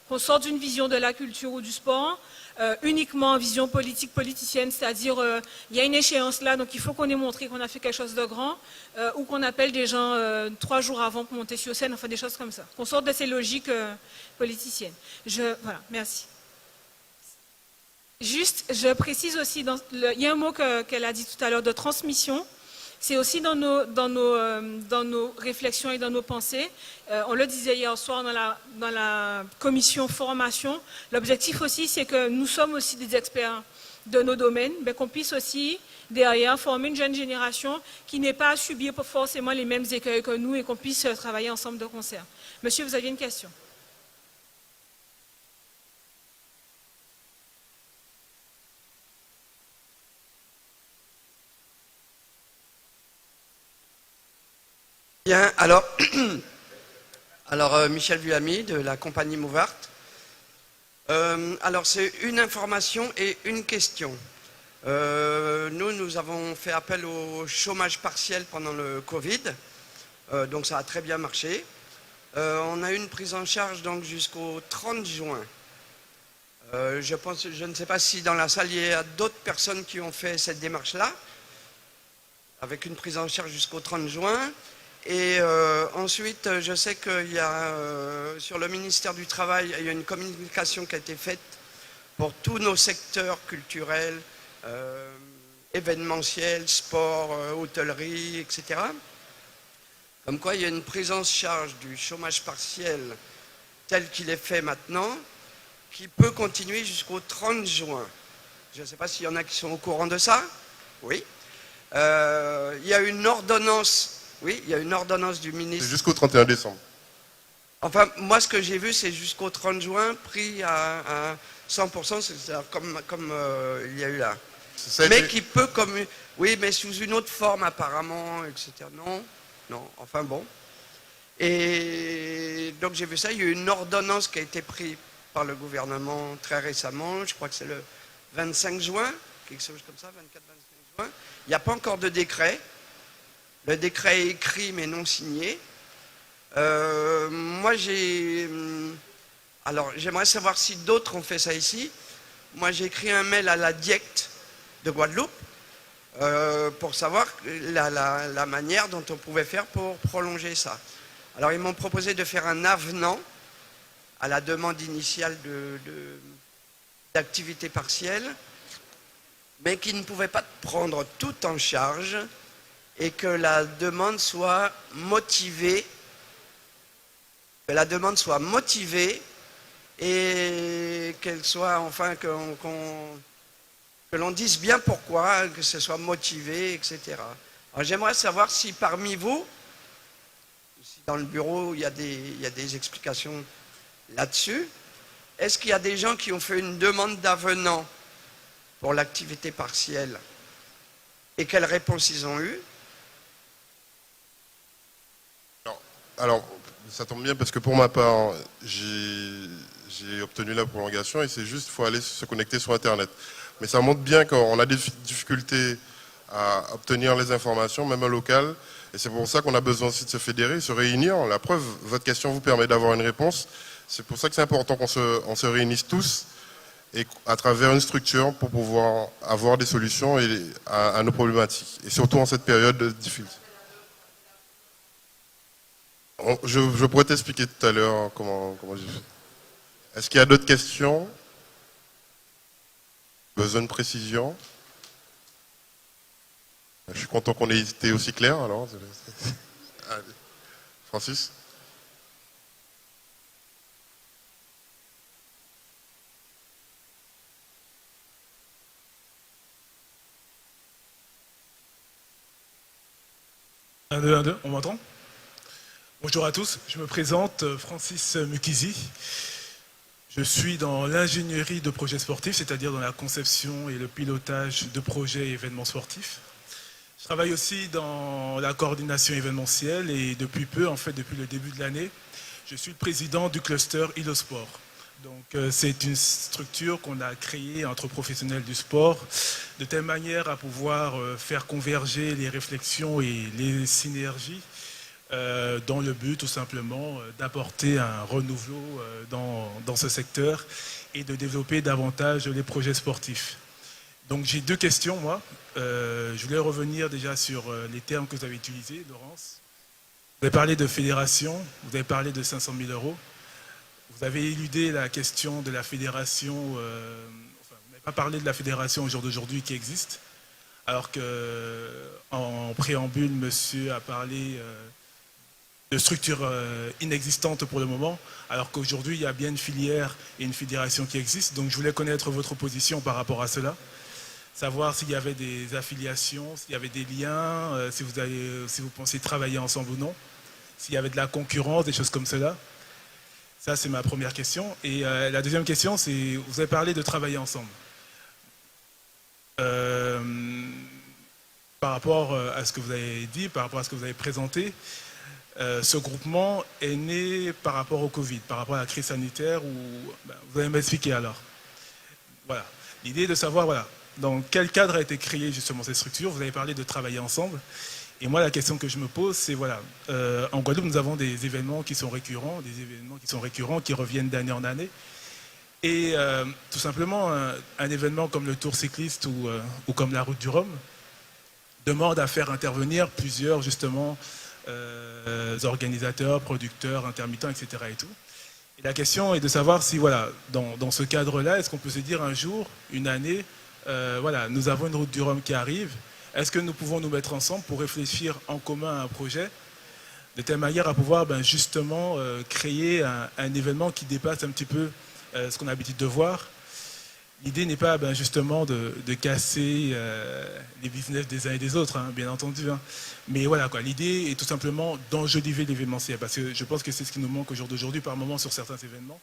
Qu'on sorte d'une vision de la culture ou du sport, uniquement en vision politique, politicienne, c'est-à-dire il y a une échéance là, donc il faut qu'on ait montré qu'on a fait quelque chose de grand, ou qu'on appelle des gens 3 jours avant pour monter sur scène, enfin des choses comme ça. Qu'on sorte de ces logiques politiciennes. Voilà, merci. Juste, je précise aussi, il y a un mot qu'elle a dit tout à l'heure de transmission. C'est aussi dans nos réflexions et dans nos pensées. On le disait hier soir dans la commission formation. L'objectif aussi, c'est que nous sommes aussi des experts de nos domaines, mais qu'on puisse aussi, derrière, former une jeune génération qui n'est pas à subir forcément les mêmes écueils que nous et qu'on puisse travailler ensemble de concert. Monsieur, vous aviez une question? Bien, alors Michel Vuillamy de la compagnie Mouvart. Alors c'est une information et une question. Nous avons fait appel au chômage partiel pendant le Covid, donc ça a très bien marché. On a eu une prise en charge donc jusqu'au 30 juin. Je ne sais pas si dans la salle il y a d'autres personnes qui ont fait cette démarche-là, avec une prise en charge jusqu'au 30 juin. Et ensuite, je sais qu'il y a, sur le ministère du Travail, il y a une communication qui a été faite pour tous nos secteurs culturels, événementiels, sport, hôtellerie, etc. Comme quoi, il y a une prise en charge du chômage partiel tel qu'il est fait maintenant, qui peut continuer jusqu'au 30 juin. Je ne sais pas s'il y en a qui sont au courant de ça. Oui. Il y a une ordonnance. Oui, il y a une ordonnance du ministre. C'est jusqu'au 31 décembre. Enfin, moi, ce que j'ai vu, c'est jusqu'au 30 juin, pris à 100%, c'est-à-dire comme il y a eu là. Mais qui peut, oui, mais sous une autre forme, apparemment, etc. Non, enfin bon. Et donc, j'ai vu ça. Il y a eu une ordonnance qui a été prise par le gouvernement très récemment. Je crois que c'est le 25 juin, quelque chose comme ça, 24-25 juin. Il n'y a pas encore de décret. Le décret est écrit mais non signé. Moi, Alors, j'aimerais savoir si d'autres ont fait ça ici. Moi, j'ai écrit un mail à la DIECT de Guadeloupe pour savoir la manière dont on pouvait faire pour prolonger ça. Alors, ils m'ont proposé de faire un avenant à la demande initiale d'activité partielle, mais qui ne pouvait pas prendre tout en charge et que la demande soit motivée, et qu'elle soit, enfin, que l'on dise bien pourquoi, que ce soit motivé, etc. Alors j'aimerais savoir si parmi vous, si dans le bureau il y a des explications là-dessus, est-ce qu'il y a des gens qui ont fait une demande d'avenant pour l'activité partielle et quelle réponse ils ont eue? Alors, ça tombe bien parce que pour ma part, j'ai obtenu la prolongation et c'est juste qu'il faut aller se connecter sur Internet. Mais ça montre bien qu'on a des difficultés à obtenir les informations, même en local. Et c'est pour ça qu'on a besoin aussi de se fédérer, se réunir. La preuve, votre question vous permet d'avoir une réponse. C'est pour ça que c'est important qu'on se réunisse tous et à travers une structure pour pouvoir avoir des solutions à nos problématiques. Et surtout en cette période de difficulté. Je pourrais t'expliquer tout à l'heure comment j'ai fait. Est-ce qu'il y a d'autres questions? Besoin de précision? Je suis content qu'on ait été aussi clair alors. Allez. Francis? Un, deux, on m'entend? Bonjour à tous, je me présente Francis Mukizi. Je suis dans l'ingénierie de projets sportifs, c'est-à-dire dans la conception et le pilotage de projets et événements sportifs. Je travaille aussi dans la coordination événementielle et depuis peu, en fait depuis le début de l'année, je suis le président du cluster Ilosport. Donc c'est une structure qu'on a créée entre professionnels du sport de telle manière à pouvoir faire converger les réflexions et les synergies dans le but tout simplement d'apporter un renouveau dans ce secteur et de développer davantage les projets sportifs. Donc j'ai deux questions moi. Je voulais revenir déjà sur les termes que vous avez utilisés, Laurence. Vous avez parlé de fédération, vous avez parlé de 500 000 €. Vous avez éludé la question de la fédération, vous n'avez pas parlé de la fédération au jour d'aujourd'hui qui existe, alors qu'en préambule, monsieur a parlé de structures inexistantes pour le moment, alors qu'aujourd'hui, il y a bien une filière et une fédération qui existent. Donc je voulais connaître votre position par rapport à cela, savoir s'il y avait des affiliations, s'il y avait des liens, si vous pensiez travailler ensemble ou non, s'il y avait de la concurrence, des choses comme cela. Ça, c'est ma première question. Et la deuxième question, c'est, vous avez parlé de travailler ensemble. Par rapport à ce que vous avez dit, par rapport à ce que vous avez présenté, ce groupement est né par rapport au Covid, par rapport à la crise sanitaire, vous allez m'expliquer alors. Voilà. L'idée est de savoir, voilà, dans quel cadre a été créée justement cette structure. Vous avez parlé de travailler ensemble. Et moi, la question que je me pose, c'est, voilà, en Guadeloupe, nous avons des événements qui sont récurrents, qui reviennent d'année en année. Et tout simplement, un événement comme le Tour cycliste ou comme la Route du Rhum demande à faire intervenir plusieurs, justement, organisateurs, producteurs, intermittents, etc. Et tout. Et la question est de savoir si, voilà, dans ce cadre-là, est-ce qu'on peut se dire un jour, une année, voilà, nous avons une Route du Rhum qui arrive. Est-ce que nous pouvons nous mettre ensemble pour réfléchir en commun à un projet de telle manière à pouvoir justement créer un événement qui dépasse un petit peu ce qu'on a l'habitude de voir. L'idée n'est pas justement de casser les business des uns et des autres, hein, bien entendu. Hein. Mais voilà, quoi. L'idée est tout simplement d'enjoliver l'événementiel. Parce que je pense que c'est ce qui nous manque au jour d'aujourd'hui par moment sur certains événements.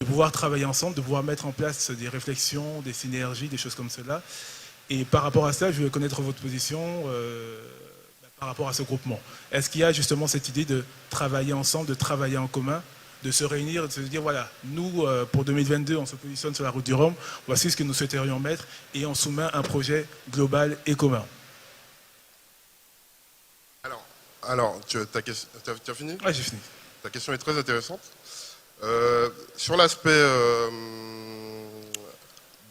De pouvoir travailler ensemble, de pouvoir mettre en place des réflexions, des synergies, des choses comme cela. Et par rapport à ça, je veux connaître votre position par rapport à ce groupement. Est-ce qu'il y a justement cette idée de travailler ensemble, de travailler en commun, de se réunir, de se dire, voilà, nous, pour 2022, on se positionne sur la Route du Rhum, voici ce que nous souhaiterions mettre, et on soumet un projet global et commun. Alors tu as fini? Oui, j'ai fini. Ta question est très intéressante. Sur l'aspect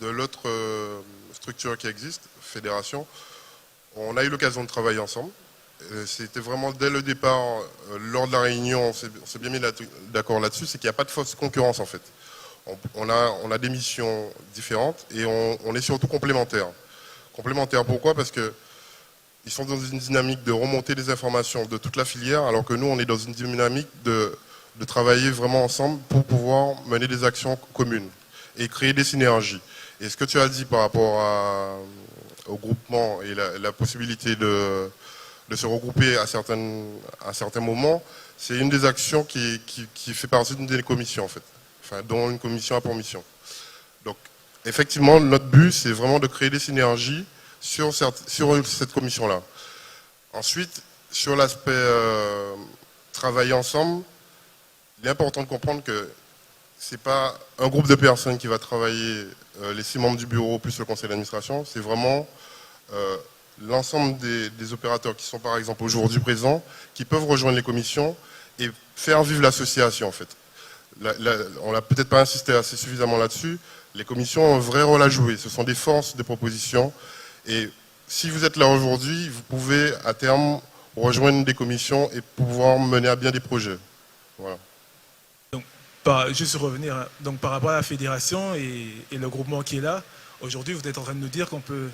de l'autre structure qui existe, fédération, on a eu l'occasion de travailler ensemble. C'était vraiment dès le départ, lors de la réunion, on s'est bien mis d'accord là-dessus, c'est qu'il n'y a pas de fausse concurrence en fait. On a des missions différentes et on est surtout complémentaires. Complémentaires pourquoi? Parce que ils sont dans une dynamique de remonter des informations de toute la filière, alors que nous, on est dans une dynamique de travailler vraiment ensemble pour pouvoir mener des actions communes et créer des synergies. Et ce que tu as dit par rapport au groupement et la possibilité de se regrouper à certains moments, c'est une des actions qui fait partie d'une des commissions, en fait. Enfin, dont une commission a pour mission. Donc, effectivement, notre but, c'est vraiment de créer des synergies sur cette commission-là. Ensuite, sur l'aspect travailler ensemble, il est important de comprendre que ce n'est pas un groupe de personnes qui va travailler, les 6 membres du bureau plus le conseil d'administration, c'est vraiment l'ensemble des opérateurs qui sont par exemple aujourd'hui présents, qui peuvent rejoindre les commissions et faire vivre l'association en fait. On n'a peut-être pas insisté assez suffisamment là-dessus. Les commissions ont un vrai rôle à jouer. Ce sont des forces, des propositions. Et si vous êtes là aujourd'hui, vous pouvez à terme rejoindre des commissions et pouvoir mener à bien des projets. Voilà. Donc, juste revenir, hein, donc, par rapport à la fédération et le groupement qui est là, aujourd'hui vous êtes en train de nous dire qu'on peut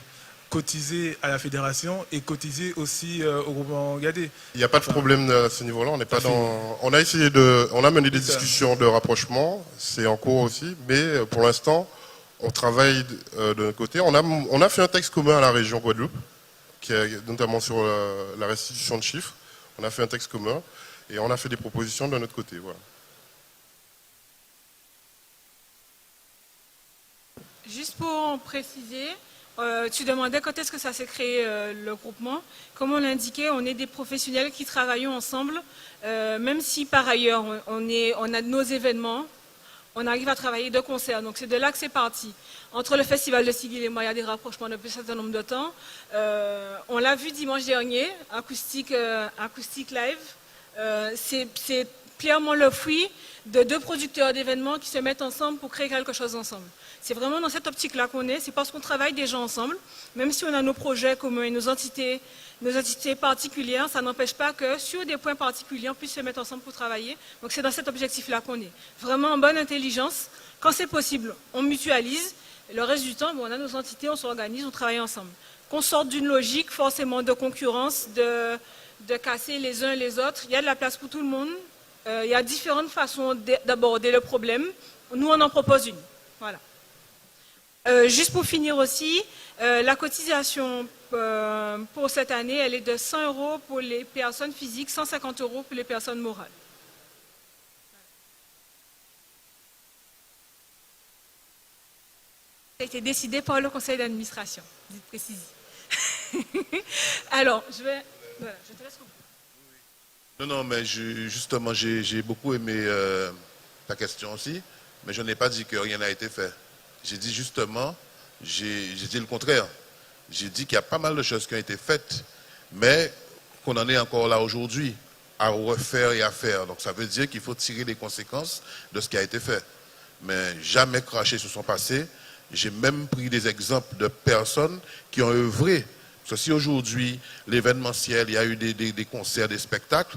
cotiser à la fédération et cotiser aussi au groupement Gadé. Il n'y a pas de problème à ce niveau-là. On n'est pas dans. On a mené des discussions de rapprochement. C'est en cours aussi, mais pour l'instant, on travaille de notre côté. On a fait un texte commun à la région Guadeloupe, notamment sur la restitution de chiffres. On a fait un texte commun et on a fait des propositions de notre côté. Voilà. Juste pour préciser, tu demandais quand est-ce que ça s'est créé le groupement. Comme on l'indiquait, on est des professionnels qui travaillons ensemble, même si par ailleurs on a nos événements, on arrive à travailler de concert. Donc c'est de là que c'est parti. Entre le Festival de Sigil et moi, il y a des rapprochements depuis un certain nombre de temps. On l'a vu dimanche dernier, Acoustique Live. C'est clairement le fruit de 2 producteurs d'événements qui se mettent ensemble pour créer quelque chose ensemble. C'est vraiment dans cette optique-là qu'on est, c'est parce qu'on travaille déjà ensemble, même si on a nos projets communs et nos entités particulières, ça n'empêche pas que sur des points particuliers, on puisse se mettre ensemble pour travailler. Donc c'est dans cet objectif-là qu'on est. Vraiment en bonne intelligence, quand c'est possible, on mutualise, et le reste du temps, on a nos entités, on s'organise, on travaille ensemble. Qu'on sorte d'une logique forcément de concurrence, de casser les uns les autres, il y a de la place pour tout le monde, il y a différentes façons d'aborder le problème, nous on en propose une. Voilà. Juste pour finir aussi, la cotisation pour cette année, elle est de 100 € pour les personnes physiques, 150 € pour les personnes morales. Ça a été décidé par le conseil d'administration, dites préciser. Alors, je te laisse comprendre. Non, mais justement, j'ai beaucoup aimé ta question aussi, mais je n'ai pas dit que rien n'a été fait. J'ai dit justement, j'ai dit le contraire. J'ai dit qu'il y a pas mal de choses qui ont été faites, mais qu'on en est encore là aujourd'hui, à refaire et à faire. Donc ça veut dire qu'il faut tirer les conséquences de ce qui a été fait. Mais jamais cracher sur son passé. J'ai même pris des exemples de personnes qui ont œuvré. Parce que si aujourd'hui, l'événementiel, il y a eu des concerts, des spectacles,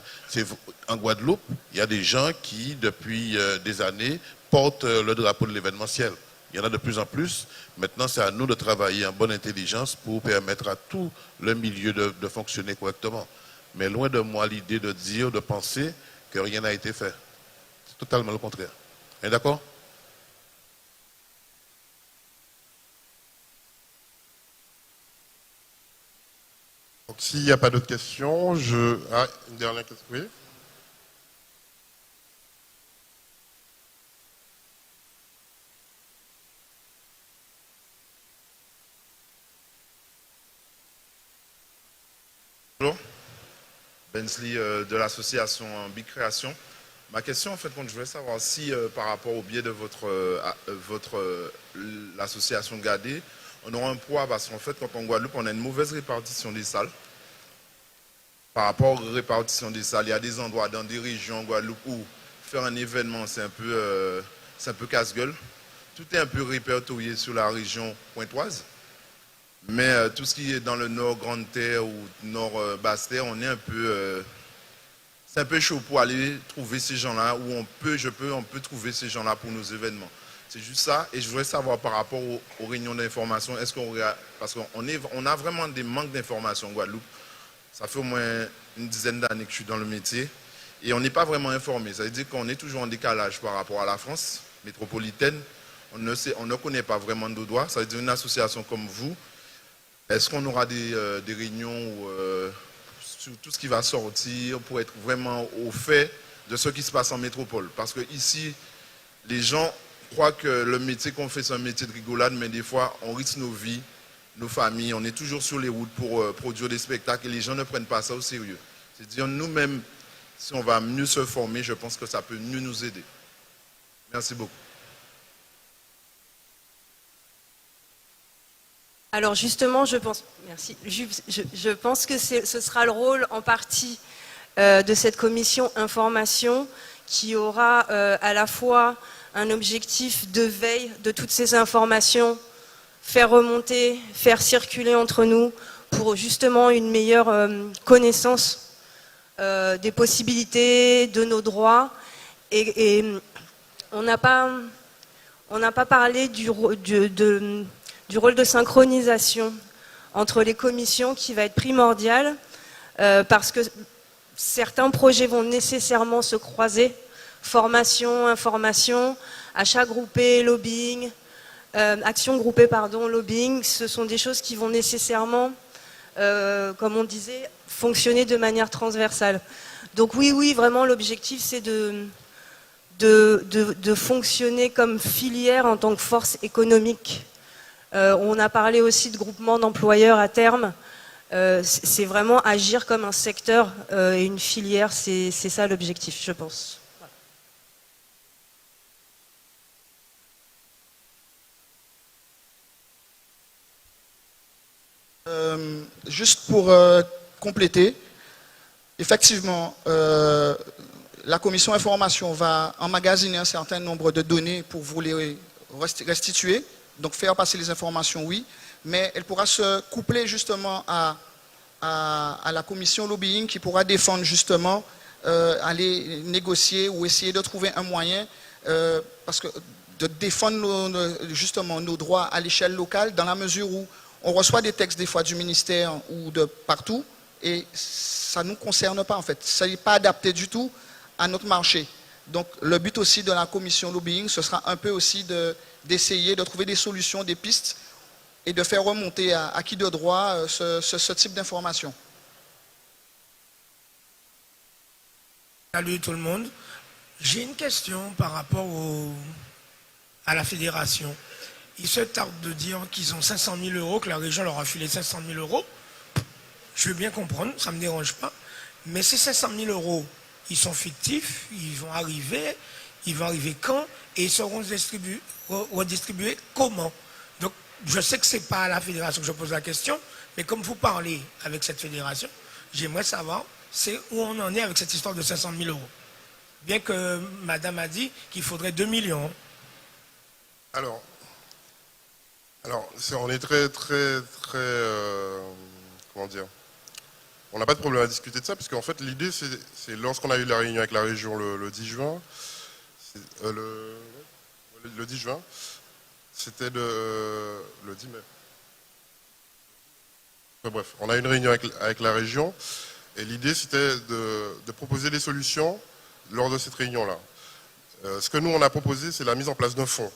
en Guadeloupe, il y a des gens qui, depuis des années, portent le drapeau de l'événementiel. Il y en a de plus en plus. Maintenant, c'est à nous de travailler en bonne intelligence pour permettre à tout le milieu de fonctionner correctement. Mais loin de moi l'idée de dire, de penser que rien n'a été fait. C'est totalement le contraire. D'accord ? Donc, s'il n'y a pas d'autres questions, Ah, une dernière question. Oui. Bonjour, Bensley de l'association Big Création. Ma question, en fait, je voulais savoir si, par rapport au biais de l'association Gadé, on aura un poids, parce qu'en fait, quand en Guadeloupe, on a une mauvaise répartition des salles. Par rapport aux répartitions des salles, il y a des endroits dans des régions en Guadeloupe où faire un événement, c'est un peu casse-gueule. Tout est un peu répertorié sur la région pointoise. Mais tout ce qui est dans le nord Grande Terre ou nord Basse Terre, on est un peu... c'est un peu chaud pour aller trouver ces gens-là, où on peut trouver ces gens-là pour nos événements. C'est juste ça. Et je voudrais savoir par rapport aux réunions d'information, parce qu'on a vraiment des manques d'informations en Guadeloupe. Ça fait au moins une dizaine d'années que je suis dans le métier. Et on n'est pas vraiment informé. Ça veut dire qu'on est toujours en décalage par rapport à la France métropolitaine. On ne connaît pas vraiment nos droits. Ça veut dire une association comme vous. Est-ce qu'on aura des réunions sur tout ce qui va sortir pour être vraiment au fait de ce qui se passe en métropole? Parce que ici, les gens croient que le métier qu'on fait, c'est un métier de rigolade, mais des fois, on risque nos vies, nos familles. On est toujours sur les routes pour produire des spectacles et les gens ne prennent pas ça au sérieux. C'est-à-dire, nous-mêmes, si on va mieux se former, je pense que ça peut mieux nous aider. Merci beaucoup. Alors justement, je pense que ce sera le rôle en partie de cette commission information qui aura à la fois un objectif de veille de toutes ces informations, faire remonter, faire circuler entre nous pour justement une meilleure connaissance des possibilités, de nos droits. Et on n'a pas parlé du rôle de synchronisation entre les commissions qui va être primordial parce que certains projets vont nécessairement se croiser. Formation, information, achat groupé, lobbying, action groupée, pardon, lobbying, ce sont des choses qui vont nécessairement, comme on disait, fonctionner de manière transversale. Donc oui, vraiment l'objectif c'est de fonctionner comme filière en tant que force économique. On a parlé aussi de groupement d'employeurs à terme. C'est vraiment agir comme un secteur et une filière, c'est ça l'objectif, je pense. Juste pour compléter, effectivement, la commission information va emmagasiner un certain nombre de données pour vous les restituer, donc faire passer les informations, oui, mais elle pourra se coupler justement à la commission lobbying qui pourra défendre justement, aller négocier ou essayer de trouver un moyen, parce que de défendre justement nos droits à l'échelle locale dans la mesure où on reçoit des textes des fois du ministère ou de partout et ça ne nous concerne pas en fait. Ça n'est pas adapté du tout à notre marché. Donc le but aussi de la commission lobbying, ce sera un peu aussi d'essayer de trouver des solutions, des pistes et de faire remonter à qui de droit ce type d'information. Salut tout le monde. J'ai une question par rapport à la fédération. Ils se tardent de dire qu'ils ont 500 000 euros, que la région leur a filé 500 000 euros. Je veux bien comprendre, ça ne me dérange pas. Mais ces 500 000 euros, ils sont fictifs, ils vont arriver quand et ils seront redistribués comment? Donc, je sais que ce n'est pas à la fédération que je pose la question, mais comme vous parlez avec cette fédération, j'aimerais savoir où on en est avec cette histoire de 500 000 euros. Bien que madame a dit qu'il faudrait 2 millions. Alors, on est très, comment dire, on n'a pas de problème à discuter de ça, parce qu'en fait, l'idée, c'est lorsqu'on a eu la réunion avec la région le 10 juin, le 10 juin, c'était le 10 mai. Enfin, bref, on a eu une réunion avec la région, et l'idée, c'était de proposer des solutions lors de cette réunion-là. Ce que nous, on a proposé, c'est la mise en place d'un fonds,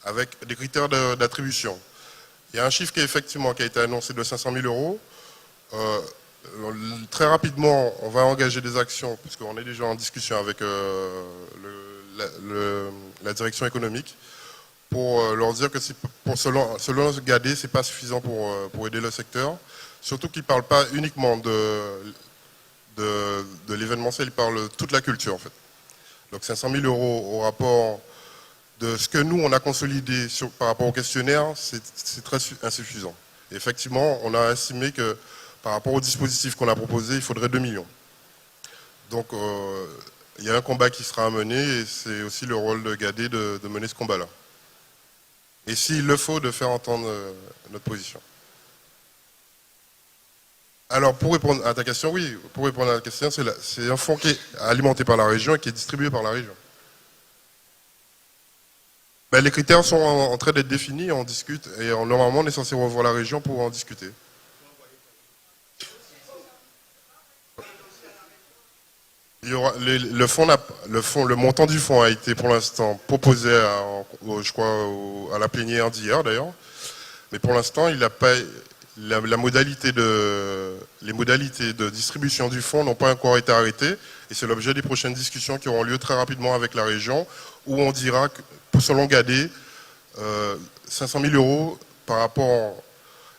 avec des critères d'attribution. Il y a un chiffre qui a été annoncé de 500 000 euros. Très rapidement, on va engager des actions, puisqu'on est déjà en discussion avec la direction économique, pour leur dire que selon Gadé, ce n'est pas suffisant pour aider le secteur. Surtout qu'ils ne parlent pas uniquement de l'événementiel, ils parlent de toute la culture en fait. Donc 500 000 euros au rapport de ce que nous, on a consolidé par rapport au questionnaire, c'est très insuffisant. Et effectivement, on a estimé que par rapport au dispositif qu'on a proposé, il faudrait 2 millions. Donc, il y a un combat qui sera à mener et c'est aussi le rôle de Gadé de mener ce combat-là. Et s'il le faut, de faire entendre notre position. Alors, pour répondre à ta question, oui, pour répondre à la question, c'est un fonds qui est alimenté par la région et qui est distribué par la région. Ben, les critères sont en train d'être définis, on discute, et normalement on est censé revoir la région pour en discuter. Il y aura, le montant du fonds a été pour l'instant proposé je crois, à la plénière d'hier d'ailleurs, mais pour l'instant il n'a pas... les modalités de distribution du fonds n'ont pas encore été arrêtées et c'est l'objet des prochaines discussions qui auront lieu très rapidement avec la région où on dira que, selon Gadé, 500 000 € par rapport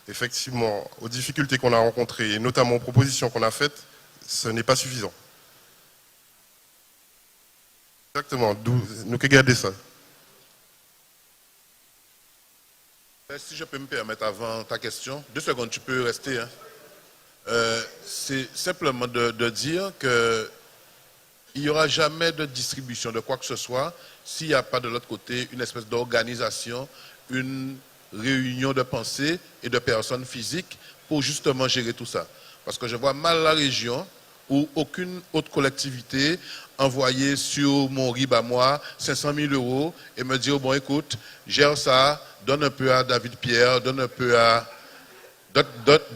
effectivement aux difficultés qu'on a rencontrées et notamment aux propositions qu'on a faites, ce n'est pas suffisant. Exactement, nous que Gadé ça. Si je peux me permettre avant ta question, 2 secondes, tu peux rester. Hein. C'est simplement de dire qu'il n'y aura jamais de distribution de quoi que ce soit s'il n'y a pas de l'autre côté une espèce d'organisation, une réunion de pensée et de personnes physiques pour justement gérer tout ça. Parce que je vois mal la région où aucune autre collectivité envoyer sur mon RIB à moi 500 000 € et me dire, bon écoute, gère ça, donne un peu à David Pierre, donne un peu à...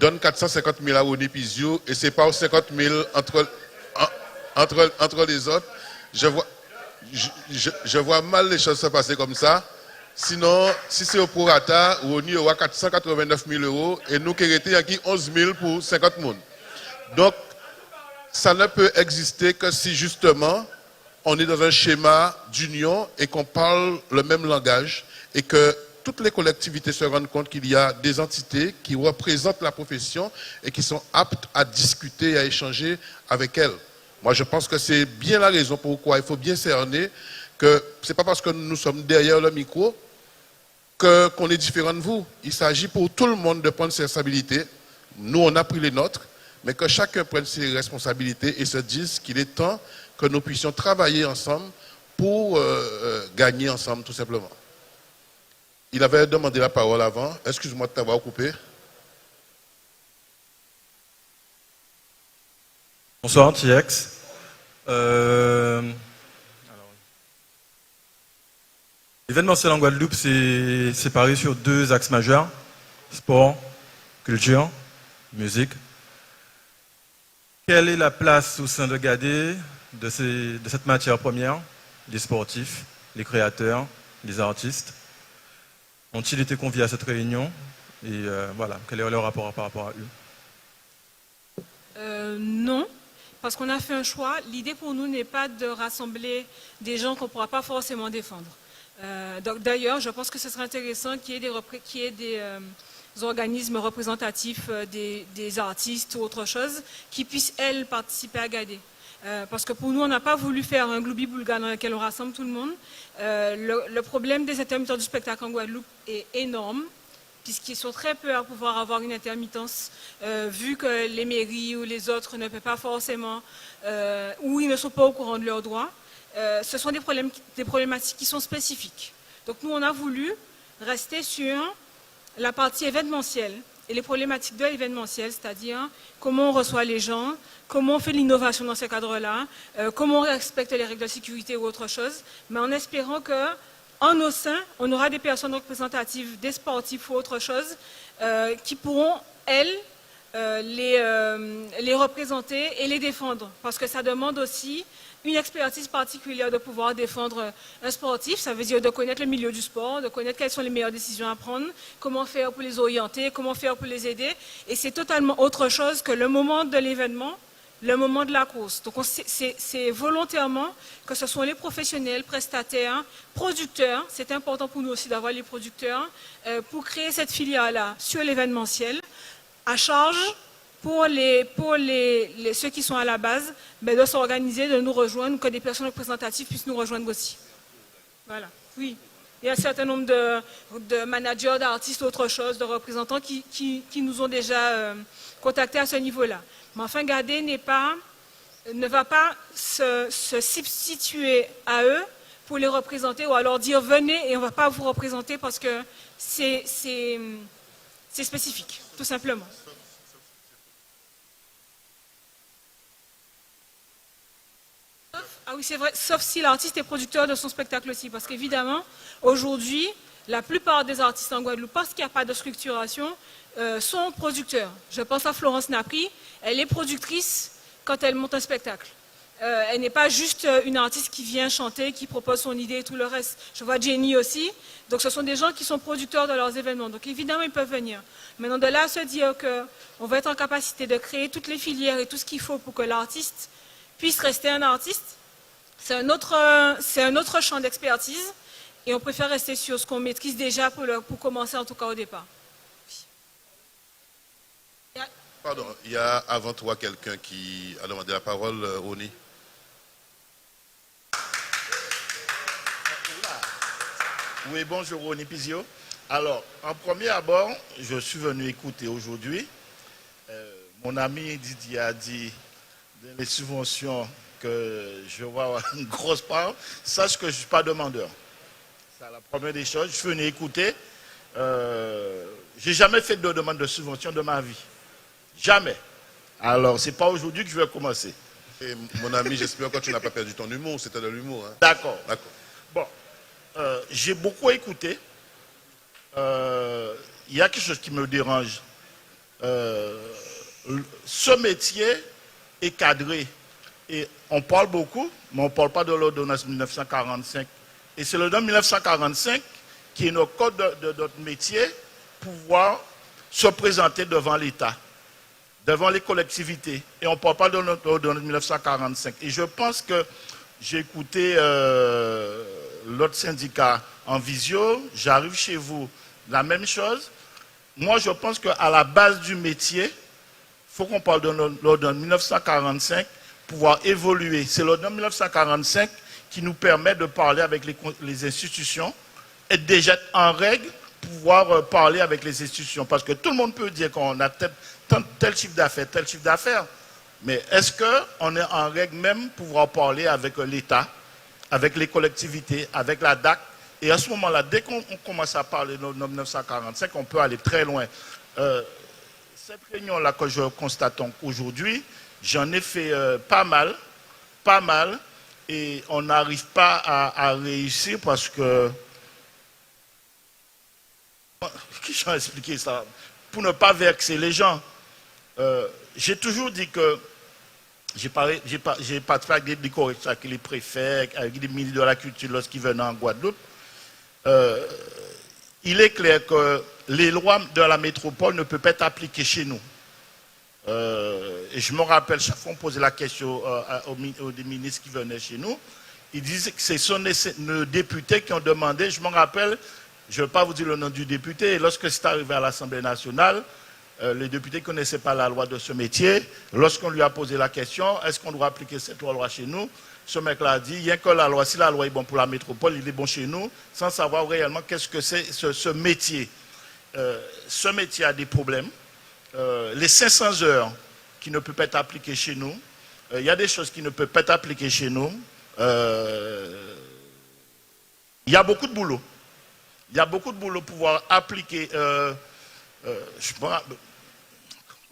Donne 450 000 à Ronnie Pizio et c'est pas 50 000 entre les autres. Je vois mal les choses se passer comme ça. Sinon, si c'est au prorata, Ronnie aura 489 000 € et nous qui étions acquis 11 000 pour 50 000. Donc, ça ne peut exister que si justement on est dans un schéma d'union et qu'on parle le même langage et que toutes les collectivités se rendent compte qu'il y a des entités qui représentent la profession et qui sont aptes à discuter et à échanger avec elles. Moi, je pense que c'est bien la raison pourquoi il faut bien cerner que ce n'est pas parce que nous sommes derrière le micro qu'on est différent de vous. Il s'agit pour tout le monde de prendre ses responsabilités. Nous, on a pris les nôtres. Mais que chacun prenne ses responsabilités et se dise qu'il est temps que nous puissions travailler ensemble pour gagner ensemble, tout simplement. Il avait demandé la parole avant. Excuse-moi de t'avoir coupé. Bonsoir, TX. L'événementiel en Guadeloupe, c'est séparé sur 2 axes majeurs. Sport, culture, musique. Quelle est la place au sein de Gadé de cette matière première, les sportifs, les créateurs, les artistes? Ont-ils été conviés à cette réunion? Et voilà, quel est leur rapport par rapport à eux? Non, parce qu'on a fait un choix. L'idée pour nous n'est pas de rassembler des gens qu'on ne pourra pas forcément défendre. D'ailleurs, je pense que ce serait intéressant qu'il y ait des organismes représentatifs des artistes ou autre chose qui puissent, elles, participer à Gadé. Parce que pour nous, on n'a pas voulu faire un gloubi-boulga dans lequel on rassemble tout le monde. Le problème des intermittents du spectacle en Guadeloupe est énorme, puisqu'ils sont très peu à pouvoir avoir une intermittence, vu que les mairies ou les autres ne peuvent pas forcément, ou ils ne sont pas au courant de leurs droits. Ce sont des problématiques qui sont spécifiques. Donc nous, on a voulu rester sur la partie événementielle et les problématiques de l'événementiel, c'est-à-dire comment on reçoit les gens, comment on fait l'innovation dans ces cadres-là, comment on respecte les règles de sécurité ou autre chose, mais en espérant qu'en nos seins, on aura des personnes représentatives, des sportifs ou autre chose, qui pourront, elles, les représenter et les défendre. Parce que ça demande aussi une expertise particulière de pouvoir défendre un sportif. Ça veut dire de connaître le milieu du sport, de connaître quelles sont les meilleures décisions à prendre, comment faire pour les orienter, comment faire pour les aider. Et c'est totalement autre chose que le moment de l'événement, le moment de la course. Donc c'est volontairement que ce soit les professionnels, prestataires, producteurs. C'est important pour nous aussi d'avoir les producteurs pour créer cette filière-là sur l'événementiel, à charge pour ceux qui sont à la base, ben de s'organiser, de nous rejoindre, que des personnes représentatives puissent nous rejoindre aussi. Voilà, oui. Il y a un certain nombre de managers, d'artistes, autre chose, de représentants qui nous ont déjà contactés à ce niveau-là. Mais enfin, Gadé n'est pas ne va pas se substituer à eux pour les représenter ou alors dire venez et on ne va pas vous représenter parce que c'est spécifique, tout simplement. Ah oui, c'est vrai, sauf si l'artiste est producteur de son spectacle aussi, parce qu'évidemment, aujourd'hui, la plupart des artistes en Guadeloupe, parce qu'il n'y a pas de structuration, sont producteurs. Je pense à Florence Napri, elle est productrice quand elle monte un spectacle. Elle n'est pas juste une artiste qui vient chanter, qui propose son idée et tout le reste. Je vois Jenny aussi. Donc ce sont des gens qui sont producteurs de leurs événements. Donc évidemment, ils peuvent venir. Maintenant, de là à se dire qu'on va être en capacité de créer toutes les filières et tout ce qu'il faut pour que l'artiste puisse rester un artiste, c'est un autre champ d'expertise. Et on préfère rester sur ce qu'on maîtrise déjà pour commencer, en tout cas au départ. Pardon, il y a avant toi quelqu'un qui a demandé la parole, Rony. Oui, bonjour, Rony Pizio. Alors, en premier abord, je suis venu écouter aujourd'hui. Mon ami Didier a dit les subventions que je vois une grosse part. Sache que je ne suis pas demandeur. C'est la première des choses. Je suis venu écouter. Je n'ai jamais fait de demande de subvention de ma vie. Jamais. Alors, ce n'est pas aujourd'hui que je vais commencer. Et mon ami, j'espère que tu n'as pas perdu ton humour. C'était de l'humour. Hein? D'accord. D'accord. Bon. J'ai beaucoup écouté. Il y a quelque chose qui me dérange. Ce métier est cadré. Et on parle beaucoup, mais on ne parle pas de l'ordonnance 1945. Et c'est l'ordonnance 1945 qui est notre code de notre métier pour pouvoir se présenter devant l'État, devant les collectivités. Et on ne parle pas de l'ordonnance 1945. Et je pense que j'ai écouté l'autre syndicat en visio, j'arrive chez vous, la même chose. Moi, je pense qu'à la base du métier, il faut qu'on parle de l'ordonnance 1945 pour pouvoir évoluer. C'est l'ordonnance 1945 qui nous permet de parler avec les institutions, être déjà en règle, pouvoir parler avec les institutions. Parce que tout le monde peut dire qu'on a tel chiffre d'affaires, mais est-ce qu'on est en règle même pour pouvoir parler avec l'État, avec les collectivités, avec la DAC? Et à ce moment-là, dès qu'on commence à parler de 1945, on peut aller très loin. Cette réunion-là que je constate aujourd'hui, j'en ai fait pas mal, et on n'arrive pas à réussir parce que... Qui j'ai expliqué ça? Pour ne pas vexer les gens. J'ai toujours dit que j'ai participé avec des corrections avec les préfets, avec les ministres de la Culture lorsqu'ils venaient en Guadeloupe. Il est clair que les lois de la métropole ne peuvent pas être appliquées chez nous. Et je me rappelle, chaque fois on posait la question aux ministres qui venaient chez nous, ils disaient que ce sont nos députés qui ont demandé, je me rappelle, je ne vais pas vous dire le nom du député, et lorsque c'est arrivé à l'Assemblée nationale, les députés ne connaissaient pas la loi de ce métier. Lorsqu'on lui a posé la question, est-ce qu'on doit appliquer cette loi chez nous? Ce mec-là a dit, il n'y a que la loi, si la loi est bonne pour la métropole, il est bon chez nous, sans savoir réellement qu'est-ce que c'est ce métier. Ce métier a des problèmes. Les 500 heures qui ne peuvent pas être appliquées chez nous, il y a des choses qui ne peuvent pas être appliquées chez nous. Il y a beaucoup de boulot. Il y a beaucoup de boulot pour pouvoir appliquer...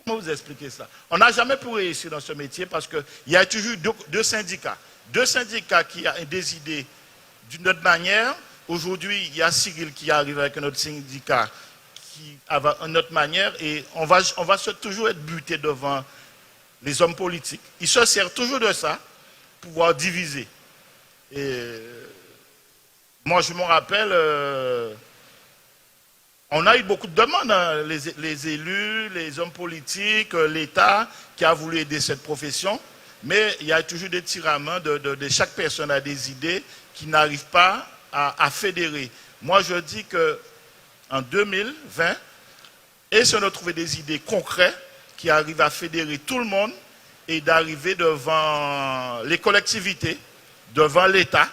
comment vous expliquer ça? On n'a jamais pu réussir dans ce métier parce qu'il y a toujours deux syndicats. Deux syndicats qui ont des idées d'une autre manière. Aujourd'hui, il y a Cyril qui arrive avec un autre syndicat qui a une autre manière et on va toujours être buté devant les hommes politiques. Ils se servent toujours de ça pour pouvoir diviser. Et moi, je me rappelle... on a eu beaucoup de demandes, hein, les élus, les hommes politiques, l'État qui a voulu aider cette profession, mais il y a toujours des tiraillements de chaque personne a des idées qui n'arrivent pas à fédérer. Moi, je dis qu'en 2020, essayons de trouver des idées concrètes qui arrivent à fédérer tout le monde et d'arriver devant les collectivités, devant l'État.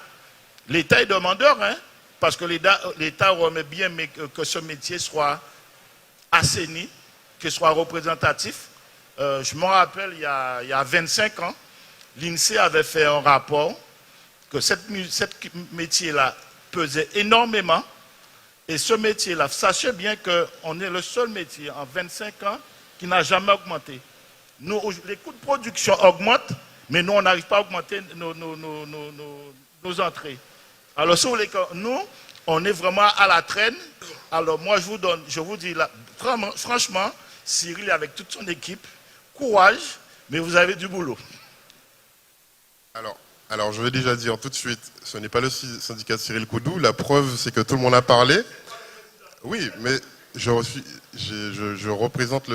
L'État est demandeur, hein? Parce que l'État remet bien mais que ce métier soit assaini, que soit représentatif. Je me rappelle, il y a 25 ans, l'INSEE avait fait un rapport que cette métier-là pesait énormément. Et ce métier-là, sachez bien qu'on est le seul métier en 25 ans qui n'a jamais augmenté. Nous, les coûts de production augmentent, mais nous, on n'arrive pas à augmenter nos entrées. Alors, si vous voulez que nous, on est vraiment à la traîne. Alors, moi, je vous dis là, franchement, Cyril, avec toute son équipe, courage, mais vous avez du boulot. Alors, je vais déjà dire tout de suite, ce n'est pas le syndicat de Cyril Koudou. La preuve, c'est que tout le monde a parlé. Oui, mais je représente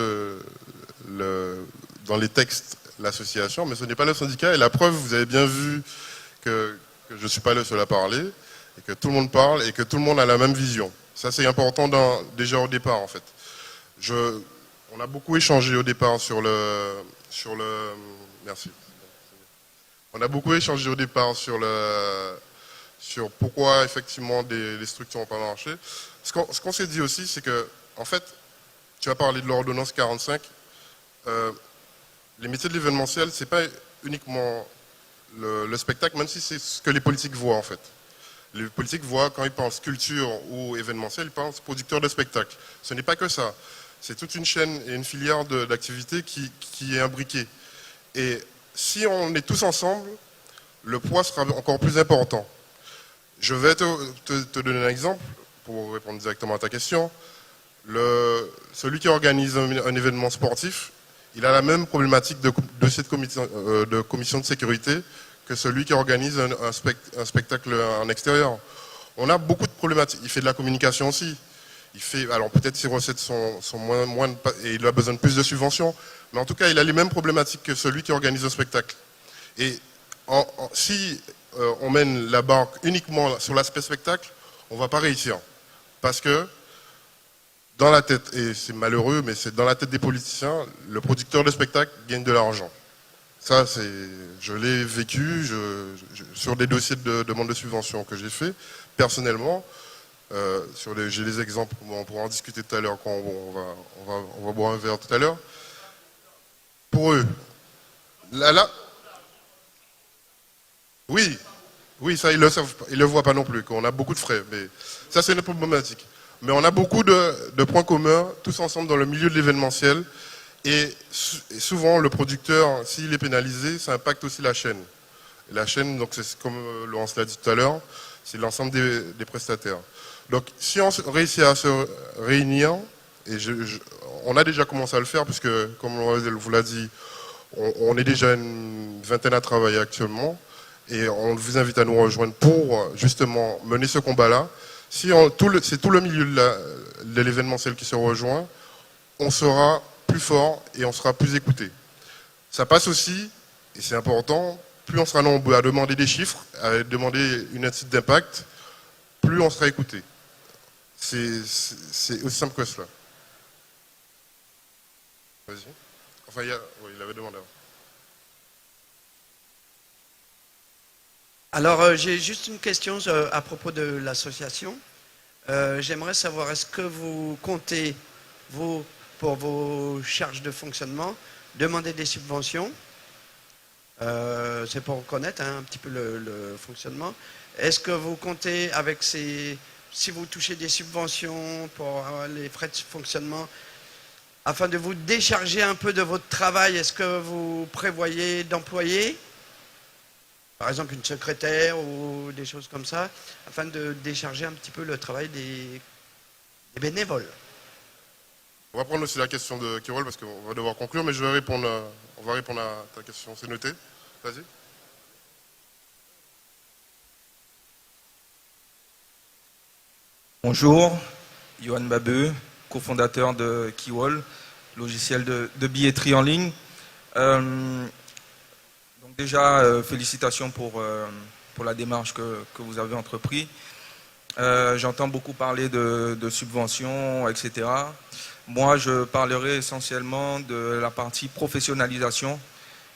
dans les textes l'association, mais ce n'est pas le syndicat. Et la preuve, vous avez bien vu que je ne suis pas le seul à parler, et que tout le monde parle, et que tout le monde a la même vision. Ça, c'est important déjà au départ, en fait. On a beaucoup échangé au départ sur le... Merci. On a beaucoup échangé au départ sur pourquoi, effectivement, les structures n'ont pas marché. Ce qu'on s'est dit aussi, c'est que, en fait, tu as parlé de l'ordonnance 45, les métiers de l'événementiel, ce n'est pas uniquement le spectacle, même si c'est ce que les politiques voient, en fait. Les politiques voient, quand ils pensent culture ou événementiel, ils pensent producteur de spectacle. Ce n'est pas que ça. C'est toute une chaîne et une filière d'activités qui est imbriquée. Et si on est tous ensemble, le poids sera encore plus important. Je vais te donner un exemple, pour répondre directement à ta question. Celui qui organise un événement sportif, il a la même problématique de commission de sécurité que celui qui organise un spectacle en extérieur. On a beaucoup de problématiques. Il fait de la communication aussi. Alors peut-être ses recettes sont moins et il a besoin de plus de subventions, mais en tout cas il a les mêmes problématiques que celui qui organise un spectacle. Et si on mène la barque uniquement sur l'aspect spectacle, on ne va pas réussir. Parce que dans la tête, et c'est malheureux, mais c'est dans la tête des politiciens, le producteur de spectacle gagne de l'argent. Ça, je l'ai vécu sur des dossiers de demande de subvention que j'ai fait personnellement. J'ai des exemples, on pourra en discuter tout à l'heure quand on va boire un verre tout à l'heure. Pour eux, oui, ça ils le savent, ils le voient pas non plus, qu'on a beaucoup de frais, mais ça c'est une problématique. Mais on a beaucoup de points communs, tous ensemble dans le milieu de l'événementiel, et souvent le producteur, s'il est pénalisé, ça impacte aussi la chaîne. Et la chaîne, donc c'est comme Laurence l'a dit tout à l'heure, c'est l'ensemble des prestataires. Donc, si on réussit à se réunir, et on a déjà commencé à le faire, puisque, comme on vous l'a dit, on est déjà une vingtaine à travailler actuellement, et on vous invite à nous rejoindre pour, justement, mener ce combat-là. Si c'est tout le milieu de l'événementiel qui se rejoint, on sera plus fort et on sera plus écouté. Ça passe aussi, et c'est important, plus on sera nombreux à demander des chiffres, à demander une étude d'impact, plus on sera écouté. C'est aussi simple que cela. Vas-y. Enfin, il avait demandé. Alors, j'ai juste une question à propos de l'association. J'aimerais savoir, est-ce que vous comptez, vous, pour vos charges de fonctionnement, demander des subventions? C'est pour connaître un petit peu le fonctionnement. Est-ce que vous comptez avec si vous touchez des subventions pour les frais de fonctionnement, afin de vous décharger un peu de votre travail, est-ce que vous prévoyez d'employer, par exemple, une secrétaire ou des choses comme ça, afin de décharger un petit peu le travail des bénévoles? On va prendre aussi la question de Kirol parce qu'on va devoir conclure, mais on va répondre à ta question. C'est noté. Vas-y. Bonjour, Johan Babeu, cofondateur de Kiwol, logiciel de billetterie en ligne. Donc déjà, félicitations pour la démarche que vous avez entreprise. J'entends beaucoup parler de subventions, etc. Moi, je parlerai essentiellement de la partie professionnalisation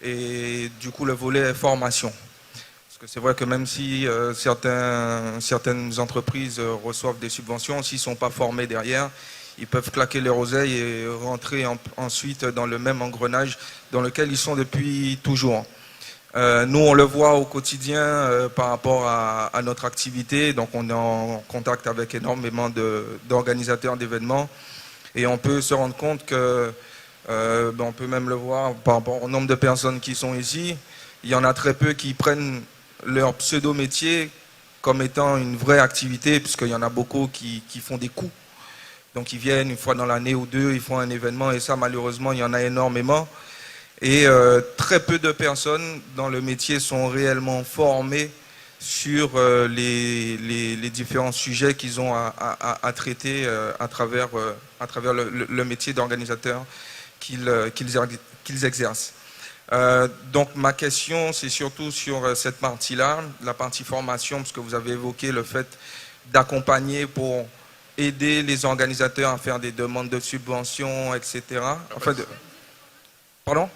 et du coup le volet formation. Parce que c'est vrai que même si certaines entreprises reçoivent des subventions, s'ils ne sont pas formés derrière, ils peuvent claquer les oseilles et rentrer ensuite dans le même engrenage dans lequel ils sont depuis toujours. Nous, on le voit au quotidien par rapport à notre activité. Donc, on est en contact avec énormément d'organisateurs d'événements. Et on peut se rendre compte que, on peut même le voir par rapport au nombre de personnes qui sont ici. Il y en a très peu qui prennent leur pseudo-métier comme étant une vraie activité, puisqu'il y en a beaucoup qui font des coups. Donc, ils viennent une fois dans l'année ou deux, ils font un événement. Et ça, malheureusement, il y en a énormément. Et très peu de personnes dans le métier sont réellement formées sur les différents sujets qu'ils ont à traiter à travers le métier d'organisateur qu'ils exercent. Donc ma question, c'est surtout sur cette partie-là, la partie formation, parce que vous avez évoqué le fait d'accompagner pour aider les organisateurs à faire des demandes de subventions, etc. Enfin, pardon ?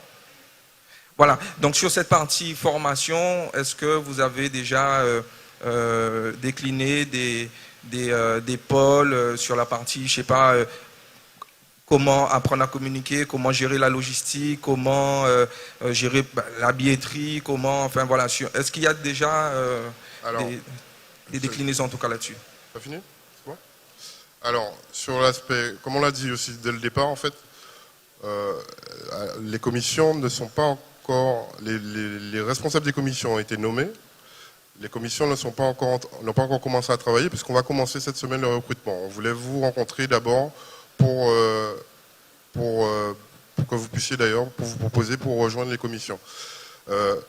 Voilà, donc sur cette partie formation, est-ce que vous avez déjà décliné des pôles sur la partie, je sais pas, comment apprendre à communiquer, comment gérer la logistique, comment gérer la billetterie, comment, enfin voilà, est-ce qu'il y a déjà des déclinaisons en tout cas là-dessus? Pas fini? C'est bon? Alors, sur l'aspect, comme on l'a dit aussi dès le départ, en fait, les commissions ne sont pas encore, les responsables des commissions ont été nommés. Les commissions n'ont pas encore commencé à travailler puisqu'on va commencer cette semaine le recrutement. On voulait vous rencontrer d'abord pour que vous puissiez d'ailleurs vous proposer pour rejoindre les commissions.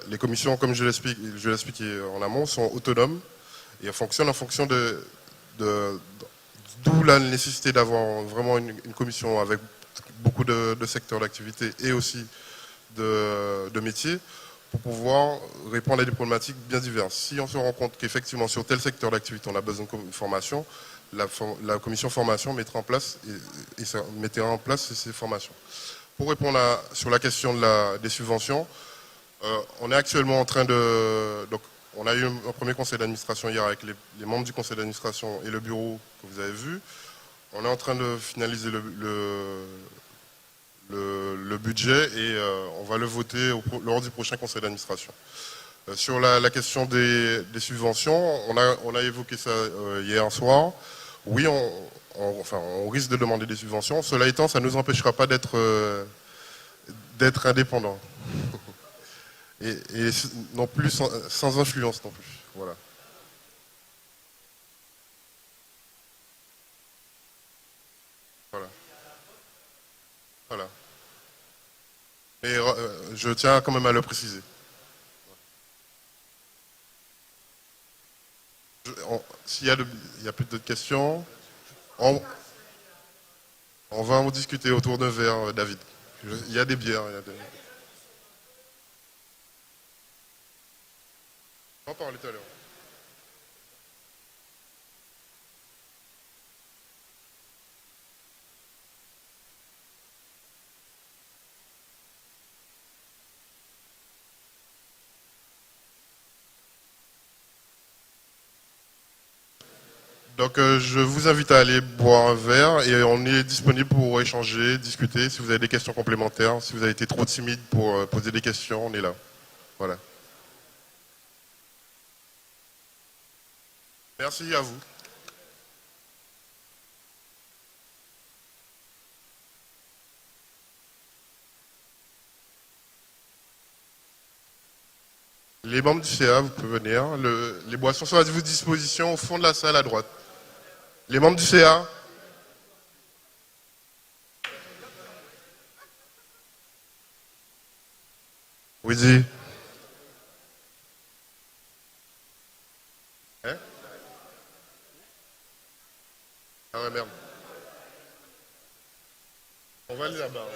Les commissions, comme je l'ai expliqué en amont, sont autonomes et fonctionnent en fonction d'où la nécessité d'avoir vraiment une commission avec beaucoup de secteurs d'activité et aussi de métiers pour pouvoir répondre à des problématiques bien diverses. Si on se rend compte qu'effectivement sur tel secteur d'activité on a besoin de formation, la commission formation mettra en place ces formations. Pour répondre sur la question des subventions, on est actuellement en train de... Donc, on a eu un premier conseil d'administration hier avec les membres du conseil d'administration et le bureau que vous avez vu. On est en train de finaliser le budget et on va le voter lors du prochain conseil d'administration. Sur la question des subventions, on a évoqué ça hier soir. Oui, on risque de demander des subventions. Cela étant, ça ne nous empêchera pas d'être indépendants. et non plus sans influence non plus. Voilà. Voilà. Mais je tiens quand même à le préciser. S'il y a plus d'autres questions, on va en discuter autour d'un verre, David. Il y a des bières. On va en parler tout à l'heure. Donc je vous invite à aller boire un verre et on est disponible pour échanger, discuter. Si vous avez des questions complémentaires, si vous avez été trop timide pour poser des questions, on est là. Voilà. Merci à vous. Les membres du CA, vous pouvez venir. Les boissons sont à votre disposition au fond de la salle à droite. Les membres du CA. Oui, dis. Hein? Ah ouais, merde. On va aller là-bas.